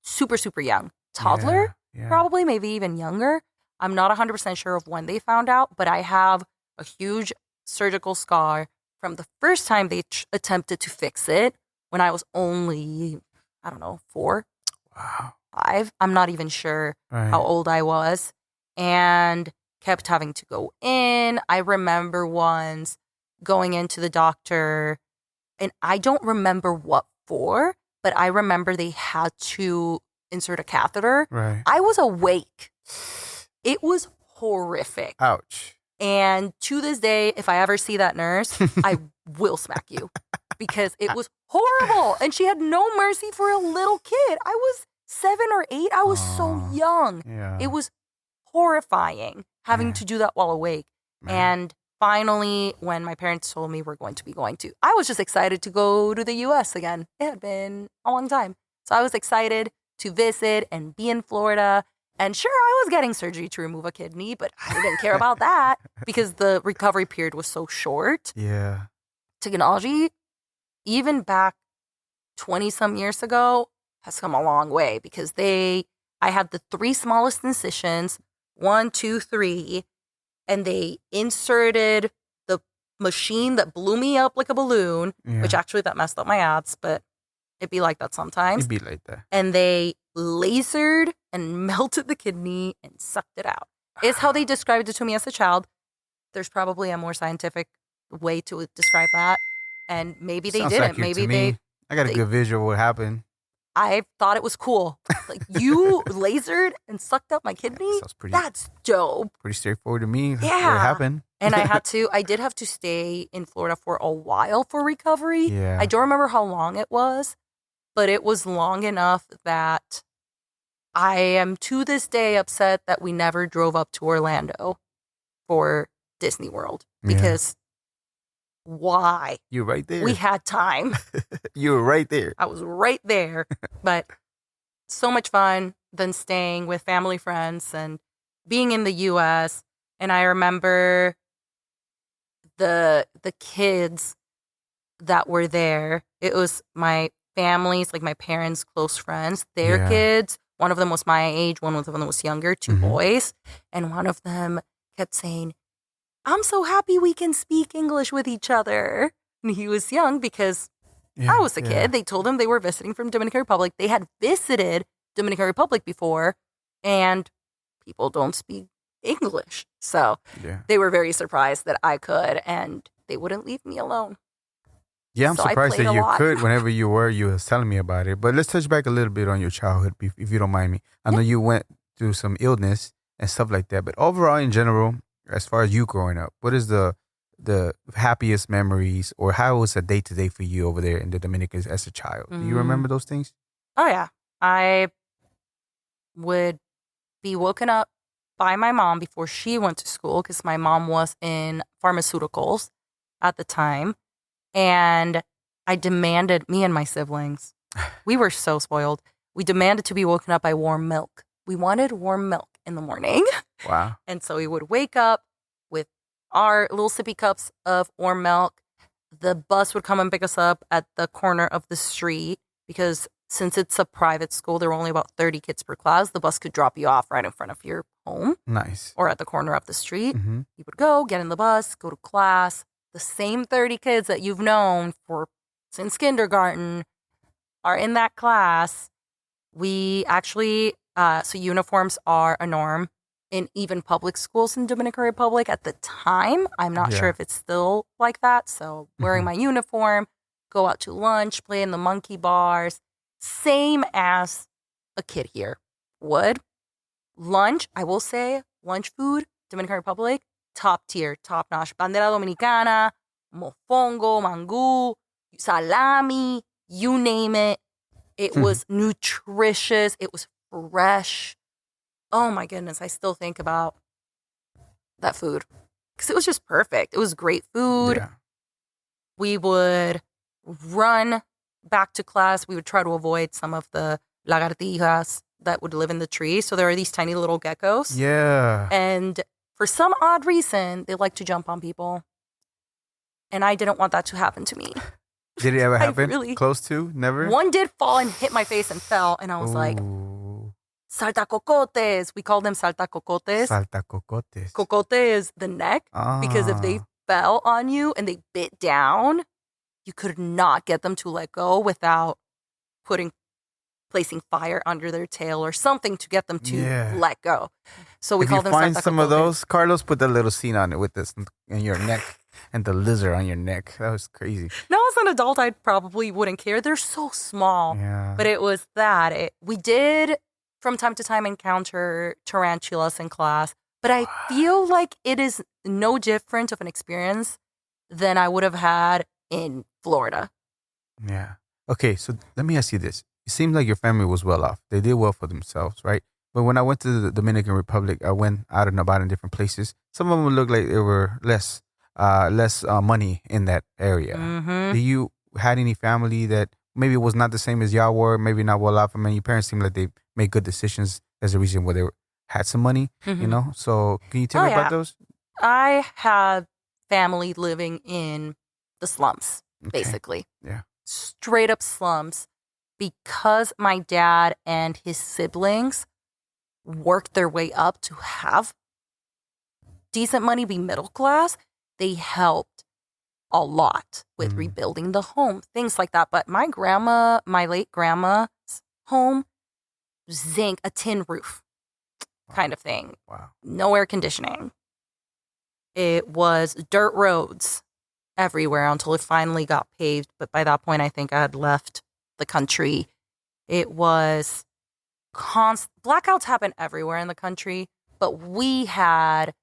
super, super young toddler. Yeah. Probably, maybe even younger. I'm not 100% sure of when they found out, but I have a huge surgical scar from the first time they attempted to fix it when I was only, I don't know, 4, Wow. 5. I'm not even sure Right. how old I was, and kept having to go in. I remember once going into the doctor, and I don't remember what for, but I remember they had to insert a catheter. Right. I was awake. It was horrific. Ouch. And to this day, if I ever see that nurse, I will smack you because it was horrible. And she had no mercy for a little kid. I was 7 or 8. I was so Aw. young. Yeah. It was horrifying having Yeah. to do that while awake. Man. And finally, when my parents told me we're going to be going to, I was just excited to go to the US again. It had been a long time. So I was excited to visit and be in Florida. And sure, I was getting surgery to remove a kidney, but I didn't care about that because the recovery period was so short. Yeah. Technology, even back 20 some years ago, has come a long way because I had the 3 smallest incisions, 1, 2, 3, and they inserted the machine that blew me up like a balloon, Yeah. which actually that messed up my abs, but it'd be like that sometimes. It'd be like that. And they lasered and melted the kidney and sucked it out. Is how they described it to me as a child. There's probably a more scientific way to describe that. And maybe they Sounds didn't. accurate Maybe to me. I got a they- good visual of what happened. I thought it was cool. Like, you lasered and sucked out my kidney? Sounds pretty That's dope. pretty straightforward to me. What Yeah. happened? And I did have to stay in Florida for a while for recovery. Yeah. I don't remember how long it was, but it was long enough that I am to this day upset that we never drove up to Orlando for Disney World Yeah. because why? You're right there. We had time. You were right there. I was right there, but so much fun than staying with family friends and being in the US. And I remember the kids that were there. It was my family's, like my parents' close friends, their Yeah. kids. One of them was my age, one of them was younger, 2 Mhm. boys. And one of them kept saying, I'm so happy we can speak English with each other. And he was young because Yeah, I was a yeah. kid. They told him they were visiting from Dominican Republic. They had visited Dominican Republic before, and people don't speak English. So Yeah. they were very surprised that I could, and they wouldn't leave me alone. Yeah, I'm So I surprised played that a you lot. could whenever you was telling me about it. But let's touch back a little bit on your childhood, if you don't mind me. I know you went through some illness and stuff like that, but overall, in general, as far as you growing up, what is the happiest memories, or how was a day to day for you over there in the Dominicans as a child? Do you remember those things? Oh, yeah. I would be woken up by my mom before she went to school because my mom was in pharmaceuticals at the time. And I demanded, me and my siblings, we were so spoiled. We demanded to be woken up by warm milk. We wanted warm milk in the morning. Wow. And so we would wake up with our little sippy cups of warm milk. The bus would come and pick us up at the corner of the street because since it's a private school, there were only about 30 kids per class. The bus could drop you off right in front of your home Nice. or at the corner of the street. Mm-hmm. You would go, get in the bus, go to class. The same 30 kids that you've known since kindergarten are in that class. We actually, so uniforms are a norm in even public schools in Dominican Republic at the time. I'm not sure if it's still like that. So wearing my uniform, go out to lunch, play in the monkey bars, same as a kid here would. Lunch, I will say, lunch food, Dominican Republic, top tier, top notch. Bandera Dominicana, mofongo, mangú, salami, you name it. It was nutritious. It was fresh. Oh my goodness, I still think about that food because it was just perfect. It was great food. Yeah. We would run back to class. We would try to avoid some of the lagartijas that would live in the trees. So there are these tiny little geckos. Yeah. And for some odd reason, they like to jump on people. And I didn't want that to happen to me. Did it ever I happen? really- Close to? Never? One did fall and hit my face and fell. And I was like, Ooh. saltacocotes. We call them saltacocotes. Saltacocotes. Cocote is the neck. Because if they fell on you and they bit down, you could not get them to let go without placing fire under their tail or something to get them to let go. So we if call you them find some of saltacocotes. those, Carlos, put that little scene on it with this in your neck and the lizard on your neck. That was crazy. Now as an adult, I probably wouldn't care. They're so small. Yeah. But it was that. We did from time to time encounter tarantulas in class, but I feel like it is no different of an experience than I would have had in Florida. Yeah. Okay, so let me ask you this. It seems like your family was well off. They did well for themselves, right? But when I went to the Dominican Republic, I went out and about in different places. Some of them looked like there were less money in that area. Mm-hmm. Do you had any family that maybe was not the same as y'all were, maybe not well off? I mean, your parents seem like they made good decisions. There's a reason why they had some money, you know? So can you tell me about those? I had family living in the slums, basically. Yeah. Straight up slums. Because my dad and his siblings worked their way up to have decent money, be middle class, they helped a lot with rebuilding the home, things like that. But my late grandma's home, zinc, a tin roof kind of thing. Wow. No air conditioning. It was dirt roads everywhere until it finally got paved. But by that point, I think I had left the country. It was blackouts happen everywhere in the country, but we had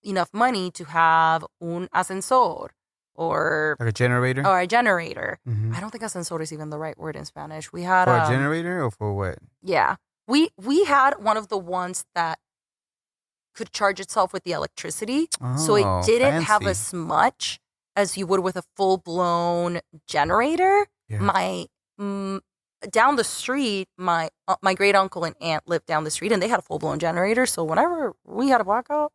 enough money to have un ascensor or Like a generator? a generator. Mm-hmm. I don't think ascensor is even the right word in Spanish. We had For a generator or for what? yeah. We had one of the ones that could charge itself with the electricity. So Oh, it didn't have fancy. as much as you would with a full-blown generator. Yeah. My down the street, my great uncle and aunt lived down the street, and they had a full-blown generator. So whenever we had a blackout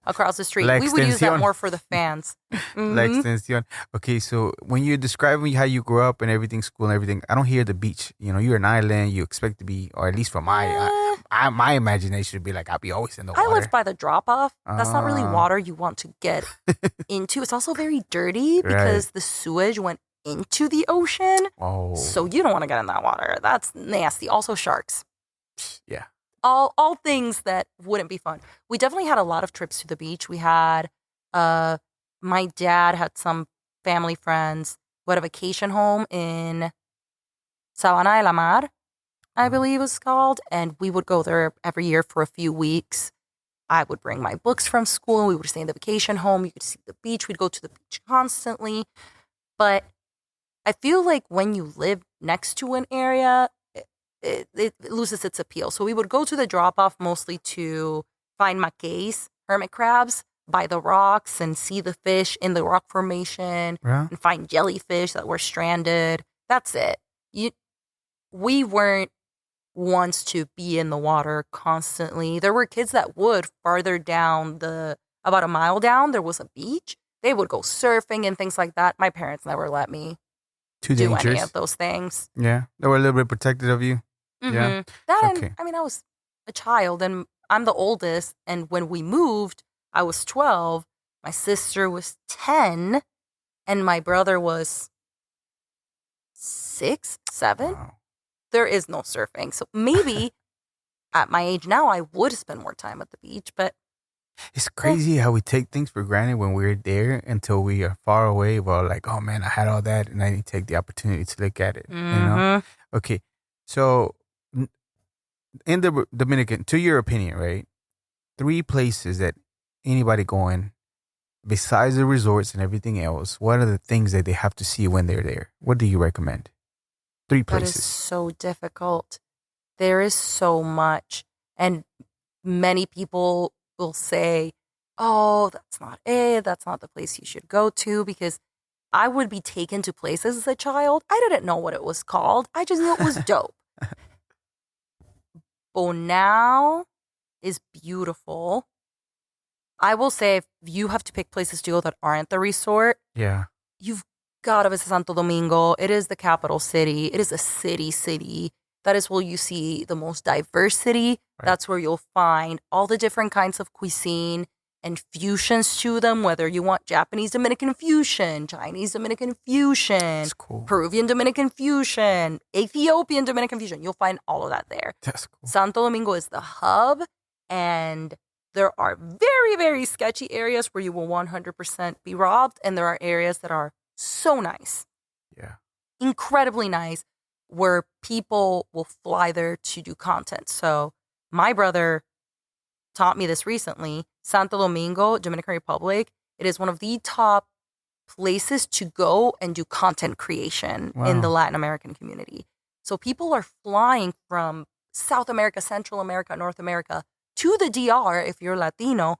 across the street, La we would use that extensión. more for the fans. La extensión. Okay, so when you're describing how you grew up and everything, school and everything, I don't hear the beach. You know, you're an island. You expect to be, or at least from my imagination, would be like I'll be always in the water. I lived by the drop-off. That's not really Ah. water you want to get into. It's also very dirty because the sewage went into the ocean. Oh, So you don't want to get in that water. That's nasty. Also sharks. yeah. all things that wouldn't be fun. We definitely had a lot of trips to the beach. We had, my dad had some family friends who had a vacation home in Sabana de la Mar, I believe it was called, and we would go there every year for a few weeks. I would bring my books from school, and we would stay in the vacation home. You could see the beach. We'd go to the beach constantly. But I feel like when you live next to an area, it loses its appeal. So we would go to the drop-off mostly to find macays, hermit crabs, by the rocks and see the fish in the rock formation and find jellyfish that were stranded. That's it. We weren't ones to be in the water constantly. There were kids that would farther down about a mile down, there was a beach. They would go surfing and things like that. My parents never let me do any of those things. Yeah. They were a little bit protective of you. Mm-hmm. Yeah. And I was a child and I'm the oldest. And when we moved, I was 12. My sister was 10. And my brother was 6, 7. Wow. There is no surfing. So maybe at my age now, I would spend more time at the beach. But it's crazy how we take things for granted when we're there until we are far away. Well, like, oh man, I had all that and I didn't take the opportunity to look at it. You know? Okay. So in the Dominican, to your opinion, right? 3 places that anybody going, besides the resorts and everything else, what are the things that they have to see when they're there? What do you recommend? 3 places. That is so difficult. There is so much. And many people will say, oh, that's not it. That's not the place you should go to. Because I would be taken to places as a child. I didn't know what it was called. I just knew it was dope. Bonao is beautiful. I will say if you have to pick places to go that aren't the resort, you've got to visit Santo Domingo. It is the capital city. It is a city. That is where you see the most diversity. Right. That's where you'll find all the different kinds of cuisine and fusions to them, whether you want Japanese Dominican fusion, Chinese Dominican fusion, cool. Peruvian Dominican fusion, Ethiopian Dominican fusion. You'll find all of that there. That's cool. Santo Domingo is the hub, and there are very, very sketchy areas where you will 100% be robbed, and there are areas that are so nice. Yeah. Incredibly nice, where people will fly there to do content. So my brother taught me this recently. Santo Domingo, Dominican Republic, it is one of the top places to go and do content creation in the Latin American community. So people are flying from South America, Central America, North America to the DR, if you're Latino,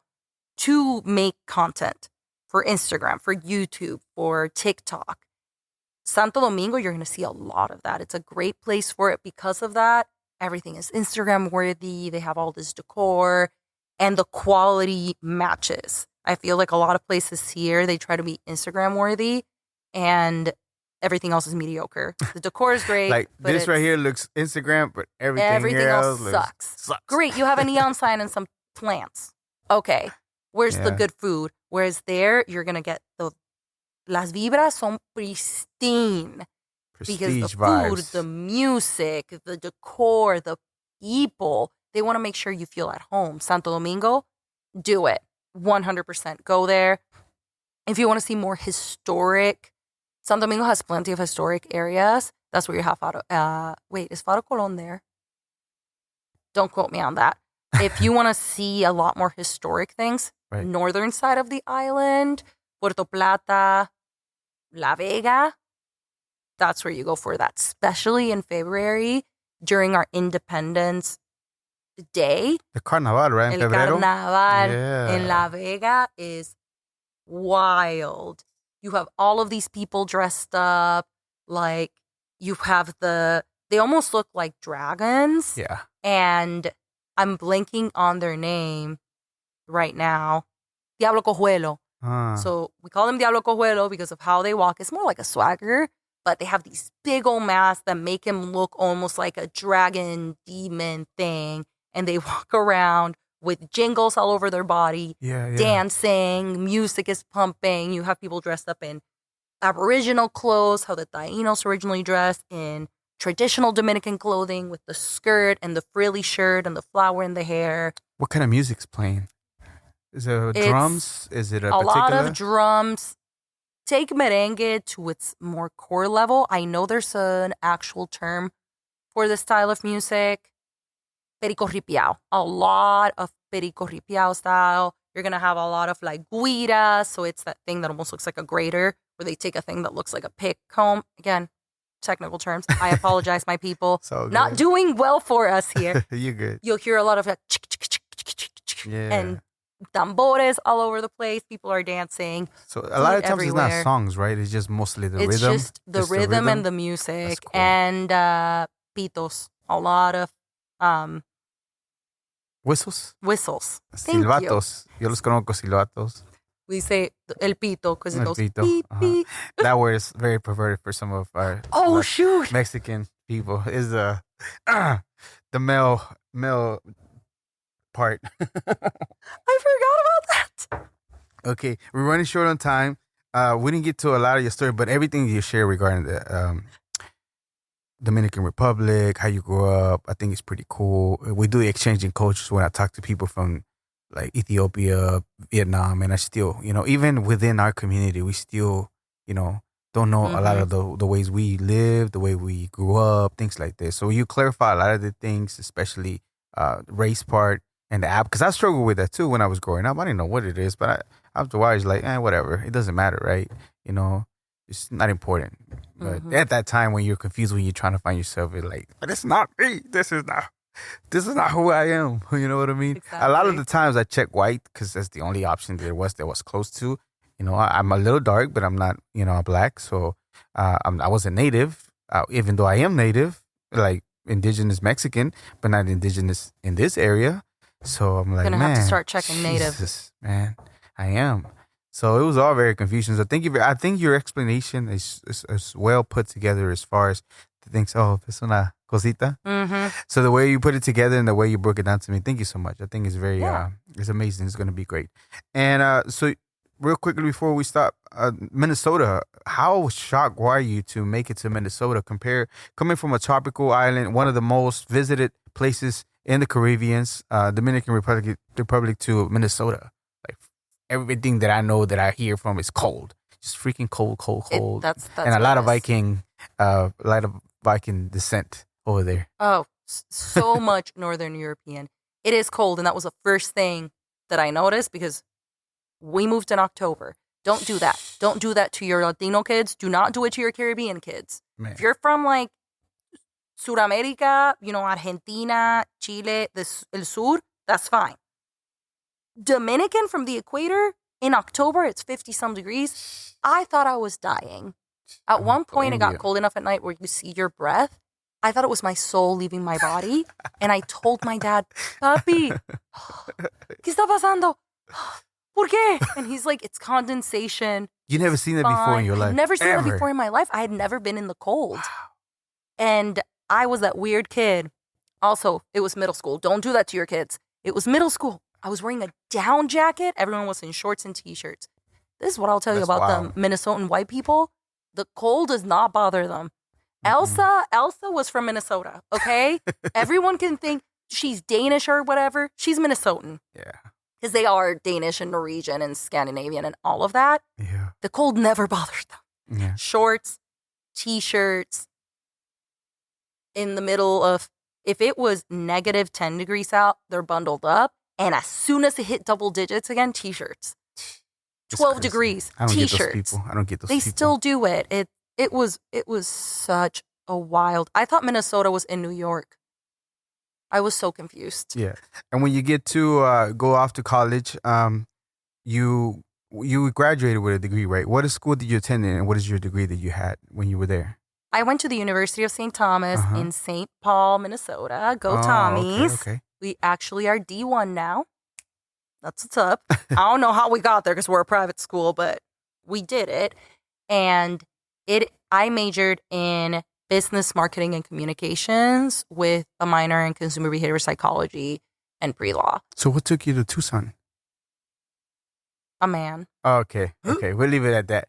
to make content for Instagram, for YouTube, for TikTok. Santo Domingo, you're going to see a lot of that. It's a great place for it because of that. Everything is Instagram worthy. They have all this decor and the quality matches. I feel like a lot of places here, they try to be Instagram worthy and everything else is mediocre. The decor is great. Like this right here looks Instagram, but everything else sucks. Great. You have a neon sign and some plants. Okay. Where's the good food? Whereas there, you're going to get las vibras son pristine. Prestige because the food, vibes. the music, the decor, the people, they want to make sure you feel at home. Santo Domingo, do it. 100%. Go there. If you want to see more historic, Santo Domingo has plenty of historic areas. That's where you have wait, is Faro Colón there? Don't quote me on that. If you want to see a lot more historic things, northern side of the island, Puerto Plata, La Vega, that's where you go for that, especially in February during our Independence Day. The Carnaval, right? El Carnaval in La Vega is wild. You have all of these people dressed up. Like, you have they almost look like dragons. Yeah. And I'm blanking on their name right now. Diablo Cojuelo. So we call them Diablo Cojuelo because of how they walk. It's more like a swagger, but they have these big old masks that make him look almost like a dragon demon thing. And they walk around with jingles all over their body, dancing, music is pumping. You have people dressed up in Aboriginal clothes, how the Taínos originally dressed in traditional Dominican clothing with the skirt and the frilly shirt and the flower in the hair. What kind of music's playing? Is it It's drums? Is it a lot particular? of drums. Take merengue to its more core level. I know there's an actual term for this style of music. Perico ripiao. A lot of perico ripiao style. You're going to have a lot of like guira. So it's that thing that almost looks like a grater where they take a thing that looks like a pick comb. Again, technical terms. I apologize, my people. So good. Not doing well for us here. You're good. You'll hear a lot of like Yeah. and tambores all over the place. People are dancing. So a lot of times everywhere. it's not songs, right? It's just mostly the It's rhythm. just the rhythm and the music. Cool. And pitos. A lot of Whistles? whistles. Thank you. Silbatos. Yo los conozco silbatos. We say el pito because it El goes pito, beep, beep. That word is very perverted for some of our Oh, like, shoot. Mexican people. Is the male part. I forgot about that. Okay, we're running short on time. We didn't get to a lot of your story, but everything you share regarding the Dominican Republic, how you grew up, I think it's pretty cool. We do exchanging cultures when I talk to people from like Ethiopia, Vietnam, and I still, even within our community, we still, don't know a lot of the ways we live, the way we grew up, things like this. So you clarify a lot of the things, especially race part and the app, because I struggled with that too when I was growing up. I didn't know what it is, but after a while, it's like, whatever. It doesn't matter, right? It's not important. But at that time, when you're confused, when you're trying to find yourself, you're like, but it's not me. This is not who I am. You know what I mean? Exactly. A lot of the times I check white because that's the only option there was close to. I'm a little dark, but I'm not, black. So I wasn't native, even though I am native, like indigenous Mexican, but not indigenous in this area. So I'm like, Gonna have to start checking native. Jesus, man, I am. So it was all very confusing. So I think your explanation is well put together as far as the things. Oh, es una cosita. So the way you put it together and the way you broke it down to me, thank you so much. I think it's very, it's amazing. It's going to be great. And so real quickly before we stop, Minnesota, how shocked were you to make it to Minnesota? Coming from a tropical island, one of the most visited places in the Caribbean, Dominican Republic to Minnesota. Like everything that I know that I hear from is cold, just freaking cold. That's and a lot of it Viking descent over there. Oh, so much Northern European. It is cold, and that was the first thing that I noticed because we moved in October. Don't do that. Don't do that to your Latino kids. Do not do it to your Caribbean kids. Man. If you're from like Sudamerica, Argentina, Chile, el sur, that's fine. Dominican from the equator, in October, it's 50-some degrees. I thought I was dying. At one point, it got cold enough at night where you see your breath. I thought it was my soul leaving my body. And I told my dad, Papi, ¿qué está pasando? ¿Por qué? And he's like, it's condensation. You never seen that before in your life? I've never seen Ever. that before in my life. I had never been in the cold. And I was that weird kid. Also, it was middle school. Don't do that to your kids. It was middle school. I was wearing a down jacket. Everyone was in shorts and T-shirts. This is what I'll tell you about the Minnesotan white people. The cold does not bother them. Elsa was from Minnesota, okay? Everyone can think she's Danish or whatever. She's Minnesotan. Yeah. Because they are Danish and Norwegian and Scandinavian and all of that. Yeah. The cold never bothers them. Yeah. Shorts, T-shirts, in the middle of, if it was negative 10 degrees out, they're bundled up. And as soon as it hit double digits again, T-shirts. 12 degrees, I don't T-shirts. Get those people. I don't get those They people. still do it. It was such a wild. I thought Minnesota was in New York. I was so confused. Yeah. And when you get to go off to college, you graduated with a degree, right? What school did you attend and what is your degree that you had when you were there? I went to the University of St. Thomas in St. Paul, Minnesota. Go Tommies. Okay. We actually are D1 now. That's what's up. I don't know how we got there because we're a private school, but we did it. And I majored in business marketing and communications with a minor in consumer behavior psychology and pre-law. So what took you to Tucson? A man. Okay. We'll leave it at that.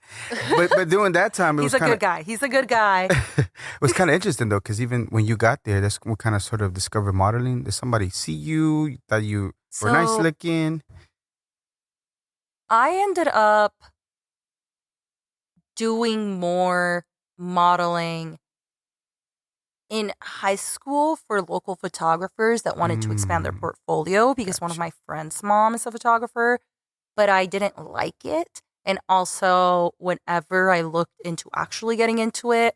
But during that time, He's a good guy. it was kind of interesting though, because even when you got there, that's what kind of sort of discovered modeling. Did somebody see you? Thought you were nice looking? I ended up doing more modeling in high school for local photographers that wanted to expand their portfolio because one of my friend's mom is a photographer, but I didn't like it. And also, whenever I looked into actually getting into it,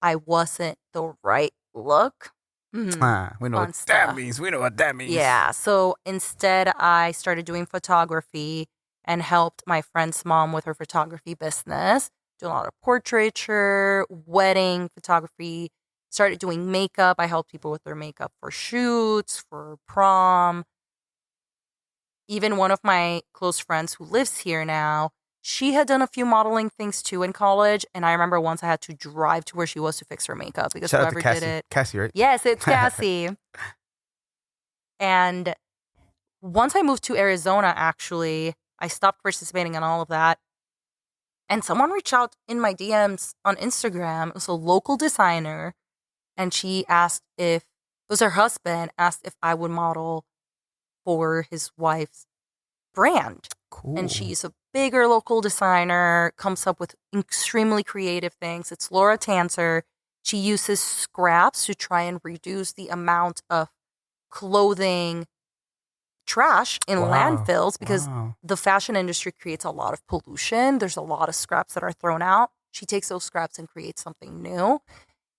I wasn't the right look. We know what that means. We know what that means. Yeah. So instead, I started doing photography and helped my friend's mom with her photography business, do a lot of portraiture, wedding photography, started doing makeup. I helped people with their makeup for shoots, for prom. Even one of my close friends who lives here now, she had done a few modeling things too in college. And I remember once I had to drive to where she was to fix her makeup because Shout out whoever to Cassie. did it. Cassie, right? Yes, it's Cassie. And once I moved to Arizona, actually, I stopped participating in all of that. And someone reached out in my DMs on Instagram. It was a local designer. And she asked if, it was her husband, asked if I would model for his wife's brand. Cool. And she's a bigger local designer, comes up with extremely creative things. It's Laura Tanzer. She uses scraps to try and reduce the amount of clothing trash in landfills because the fashion industry creates a lot of pollution. There's a lot of scraps that are thrown out. She takes those scraps and creates something new.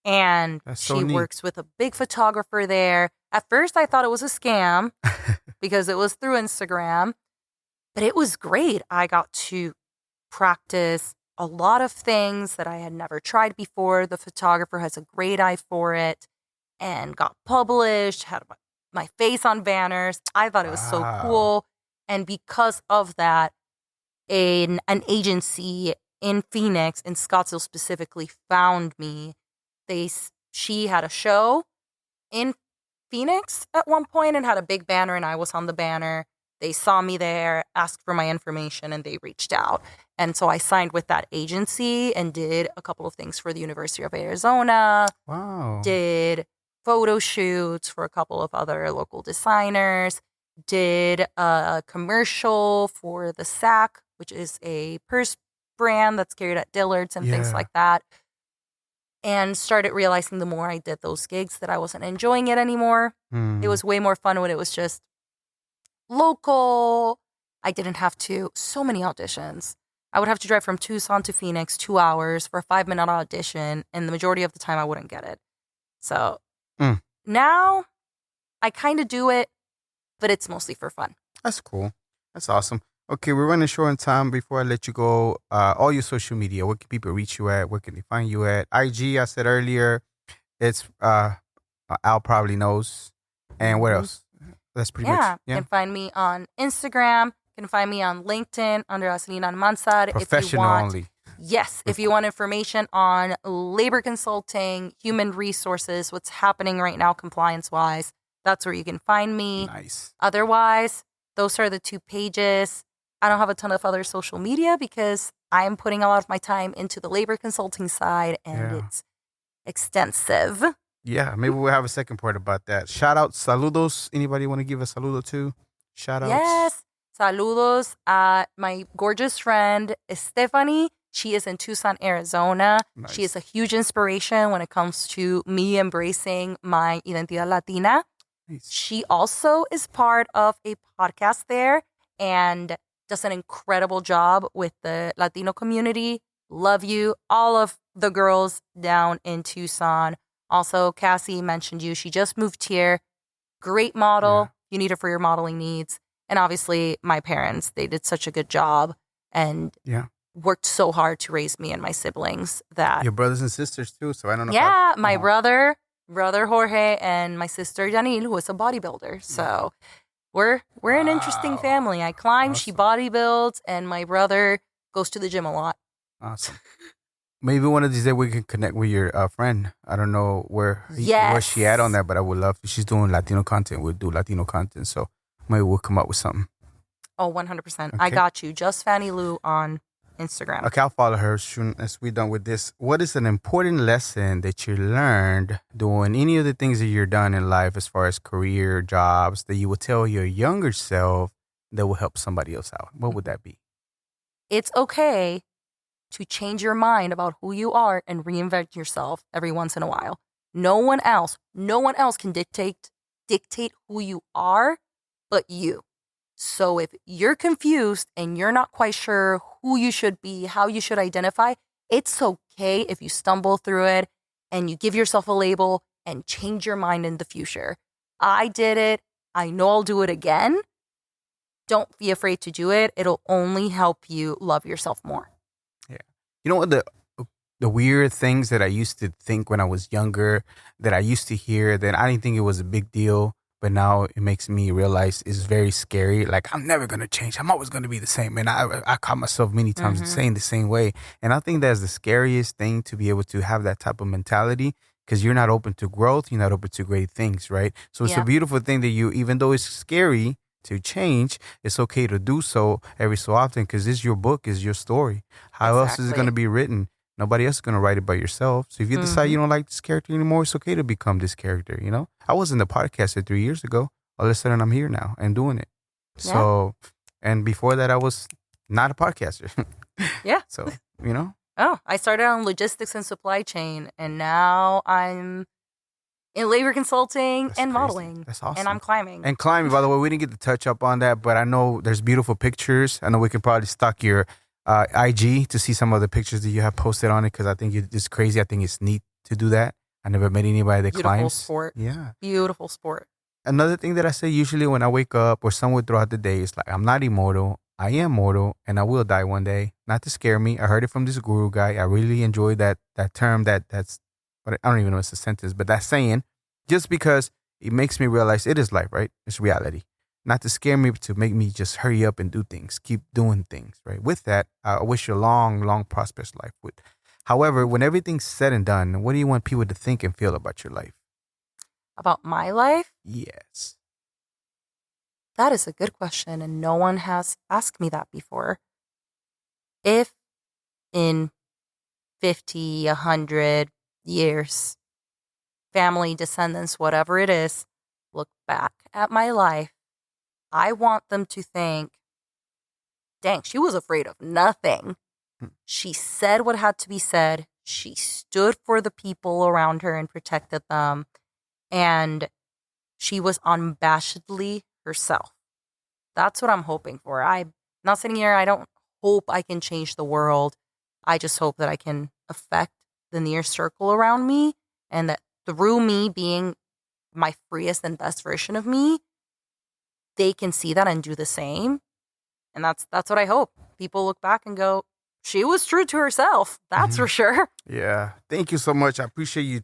And she works with a big photographer there. At first, I thought it was a scam because it was through Instagram, but it was great. I got to practice a lot of things that I had never tried before. The photographer has a great eye for it and got published, had my face on banners. I thought it was so cool. And because of that, an agency in Phoenix, in Scottsdale specifically, found me. She had a show in Phoenix at one point and had a big banner, and I was on the banner. They saw me there, asked for my information, and they reached out. And so I signed with that agency and did a couple of things for the University of Arizona. Wow. Did photo shoots for a couple of other local designers. Did a commercial for the Sack, which is a purse brand that's carried at Dillard's and things like that. And started realizing the more I did those gigs that I wasn't enjoying it anymore. It was way more fun when it was just local. I didn't have to, so many auditions. I would have to drive from Tucson to Phoenix 2 hours for a 5-minute audition. And the majority of the time I wouldn't get it. So now I kind of do it, but it's mostly for fun. That's cool. That's awesome. Okay, we're running short on time. Before I let you go, all your social media, where can people reach you at? Where can they find you at? IG, I said earlier, it's Al probably knows. And what else? That's pretty much. You can find me on Instagram. You can find me on LinkedIn under Azlin Almanzar. Professional only. Yes, if you want information on labor consulting, human resources, what's happening right now compliance-wise, that's where you can find me. Nice. Otherwise, those are the 2 pages. I don't have a ton of other social media because I'm putting a lot of my time into the labor consulting side and it's extensive. Yeah, maybe we'll have a second part about that. Shout out, saludos. Anybody want to give a saludo to? Shout outs. Yes. Saludos at my gorgeous friend, Stephanie. She is in Tucson, Arizona. Nice. She is a huge inspiration when it comes to me embracing my identidad latina. Nice. She also is part of a podcast there and does an incredible job with the Latino community. Love you. All of the girls down in Tucson. Also, Cassie mentioned you. She just moved here. Great model. You need her for your modeling needs. And obviously, my parents, they did such a good job and worked so hard to raise me and my siblings that... Your brothers and sisters, too, so I don't know. Yeah, my brother Jorge, and my sister, Janil, who is a bodybuilder. So we're an interesting family. I climb, she bodybuilds, and my brother goes to the gym a lot. Awesome. Maybe one of these days we can connect with your friend. I don't know where she at on that, but I would love to. She's doing Latino content. We'll do Latino content, so maybe we'll come up with something. Oh, 100%. I Okay. got you. Just Fanny Lou on Instagram. Okay, I'll follow her soon as we're done with this. What is an important lesson that you learned doing any of the things that you're done in life as far as career, jobs, that you would tell your younger self that will help somebody else out? What would that be? It's okay to change your mind about who you are and reinvent yourself every once in a while. No one else can dictate who you are but you. So if you're confused and you're not quite sure who you should be, how you should identify, it's okay if you stumble through it and you give yourself a label and change your mind in the future. I did it. I know I'll do it again. Don't be afraid to do it. It'll only help you love yourself more. Yeah. You know what the weird things that I used to think when I was younger, that I used to hear that I didn't think it was a big deal, but now it makes me realize is very scary. Like, I'm never going to change. I'm always going to be the same. And I caught myself many times saying the same way. And I think that's the scariest thing, to be able to have that type of mentality, because you're not open to growth. You're not open to great things, right? So it's a beautiful thing that you, even though it's scary to change, it's okay to do so every so often, because this is your book, is your story. How else is it going to be written? Nobody else is going to write it but yourself. So if you decide you don't like this character anymore, it's okay to become this character, you know? I wasn't a podcaster 3 years ago. All of a sudden, I'm here now and doing it. So, and before that, I was not a podcaster. Yeah. So, you know? Oh, I started on logistics and supply chain, and now I'm in labor consulting and modeling. That's awesome. And I'm climbing. And climbing, by the way, we didn't get to touch up on that, but I know there's beautiful pictures. I know we can probably stock your IG to see some of the pictures that you have posted on it, because I think it's crazy. I think it's neat to do that. I never met anybody that climbs. Beautiful sport. Yeah. Beautiful sport. Another thing that I say usually when I wake up or somewhere throughout the day is like, I'm not immortal. I am mortal, and I will die one day. Not to scare me. I heard it from this guru guy. I really enjoy that term. That's, but I don't even know if it's a sentence, but that saying, just because it makes me realize it is life, right? It's reality. Not to scare me, but to make me just hurry up and do things, keep doing things, right? With that, I wish you a long, long, prosperous life. However, when everything's said and done, what do you want people to think and feel about your life? About my life? Yes. That is a good question, and no one has asked me that before. If in 50, 100 years, family, descendants, whatever it is, look back at my life, I want them to think, dang, she was afraid of nothing. She said what had to be said. She stood for the people around her and protected them. And she was unabashedly herself. That's what I'm hoping for. I'm not sitting here. I don't hope I can change the world. I just hope that I can affect the near circle around me, and that through me being my freest and best version of me, they can see that and do the same. And that's what I hope. People look back and go, she was true to herself. That's for sure. Yeah. Thank you so much. I appreciate you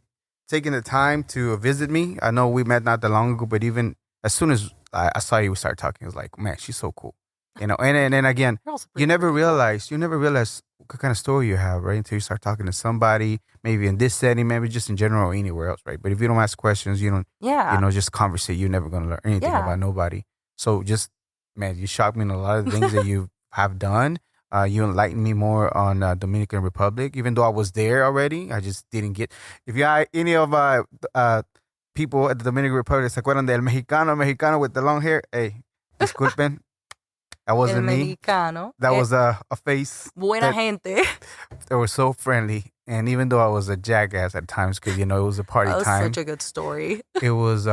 taking the time to visit me. I know we met not that long ago, but even as soon as I saw you start talking, I was like, man, she's so cool. You know, and then again, you never realize what kind of story you have, right? Until you start talking to somebody, maybe in this setting, maybe just in general or anywhere else, right? But if you don't ask questions, you don't, just conversate, you're never going to learn anything about nobody. So just, man, you shocked me in a lot of the things that you have done. You enlightened me more on Dominican Republic, even though I was there already. I just didn't get. If you are any of people at the Dominican Republic, ¿se acuerdan del mexicano with the long hair? Hey, disculpen, that wasn't me. Mexicano. That was a face. Buena gente. They were so friendly, and even though I was a jackass at times, because it was a party That was time. such a good story. It was.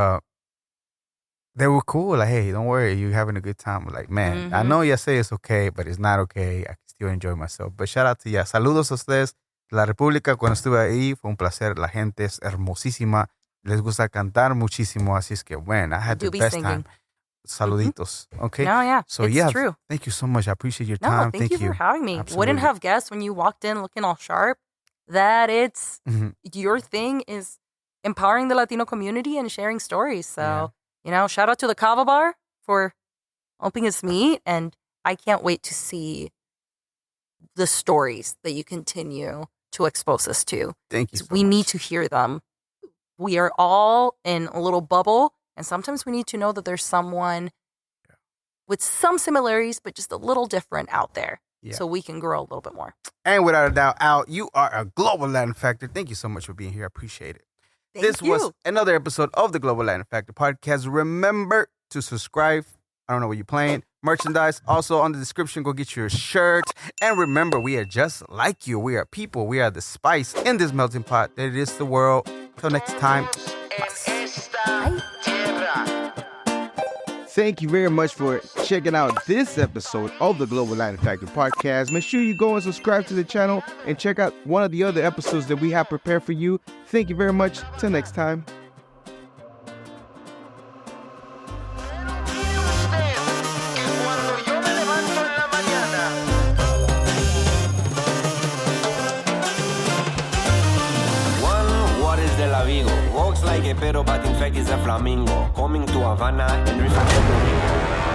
They were cool. Like, hey, don't worry, you're having a good time. I'm like, man, I know you say it's okay, but it's not okay. I can still enjoy myself. But shout out to ya. Saludos a ustedes. La República, cuando estuve ahí, fue un placer. La gente es hermosísima. Les gusta cantar muchísimo. Así es que, bueno, I had the best time. Saluditos. Okay. No, yeah. So, it's true. Thank you so much. I appreciate your time. No, thank you for having me. Absolutely. Wouldn't have guessed when you walked in looking all sharp that it's your thing is empowering the Latino community and sharing stories. So, shout out to the Cava Bar for helping us meet. And I can't wait to see the stories that you continue to expose us to. Thank you. We need to hear them. We are all in a little bubble. And sometimes we need to know that there's someone with some similarities, but just a little different out there. Yeah. So we can grow a little bit more. And without a doubt, Al, you are a global Latin factor. Thank you so much for being here. I appreciate it. This was another episode of the Global Latin Factor podcast. Remember to subscribe. I don't know what you're playing. Merchandise. Also on the description, go get your shirt. And remember, we are just like you. We are people. We are the spice in this melting pot that it is the world. Till next time. Bye. Thank you very much for checking out this episode of the Global Latin Factor podcast. Make sure you go and subscribe to the channel and check out one of the other episodes that we have prepared for you. Thank you very much. Till next time. Walks like a pedo, but in fact is a flamingo. Coming to Havana and reflecting.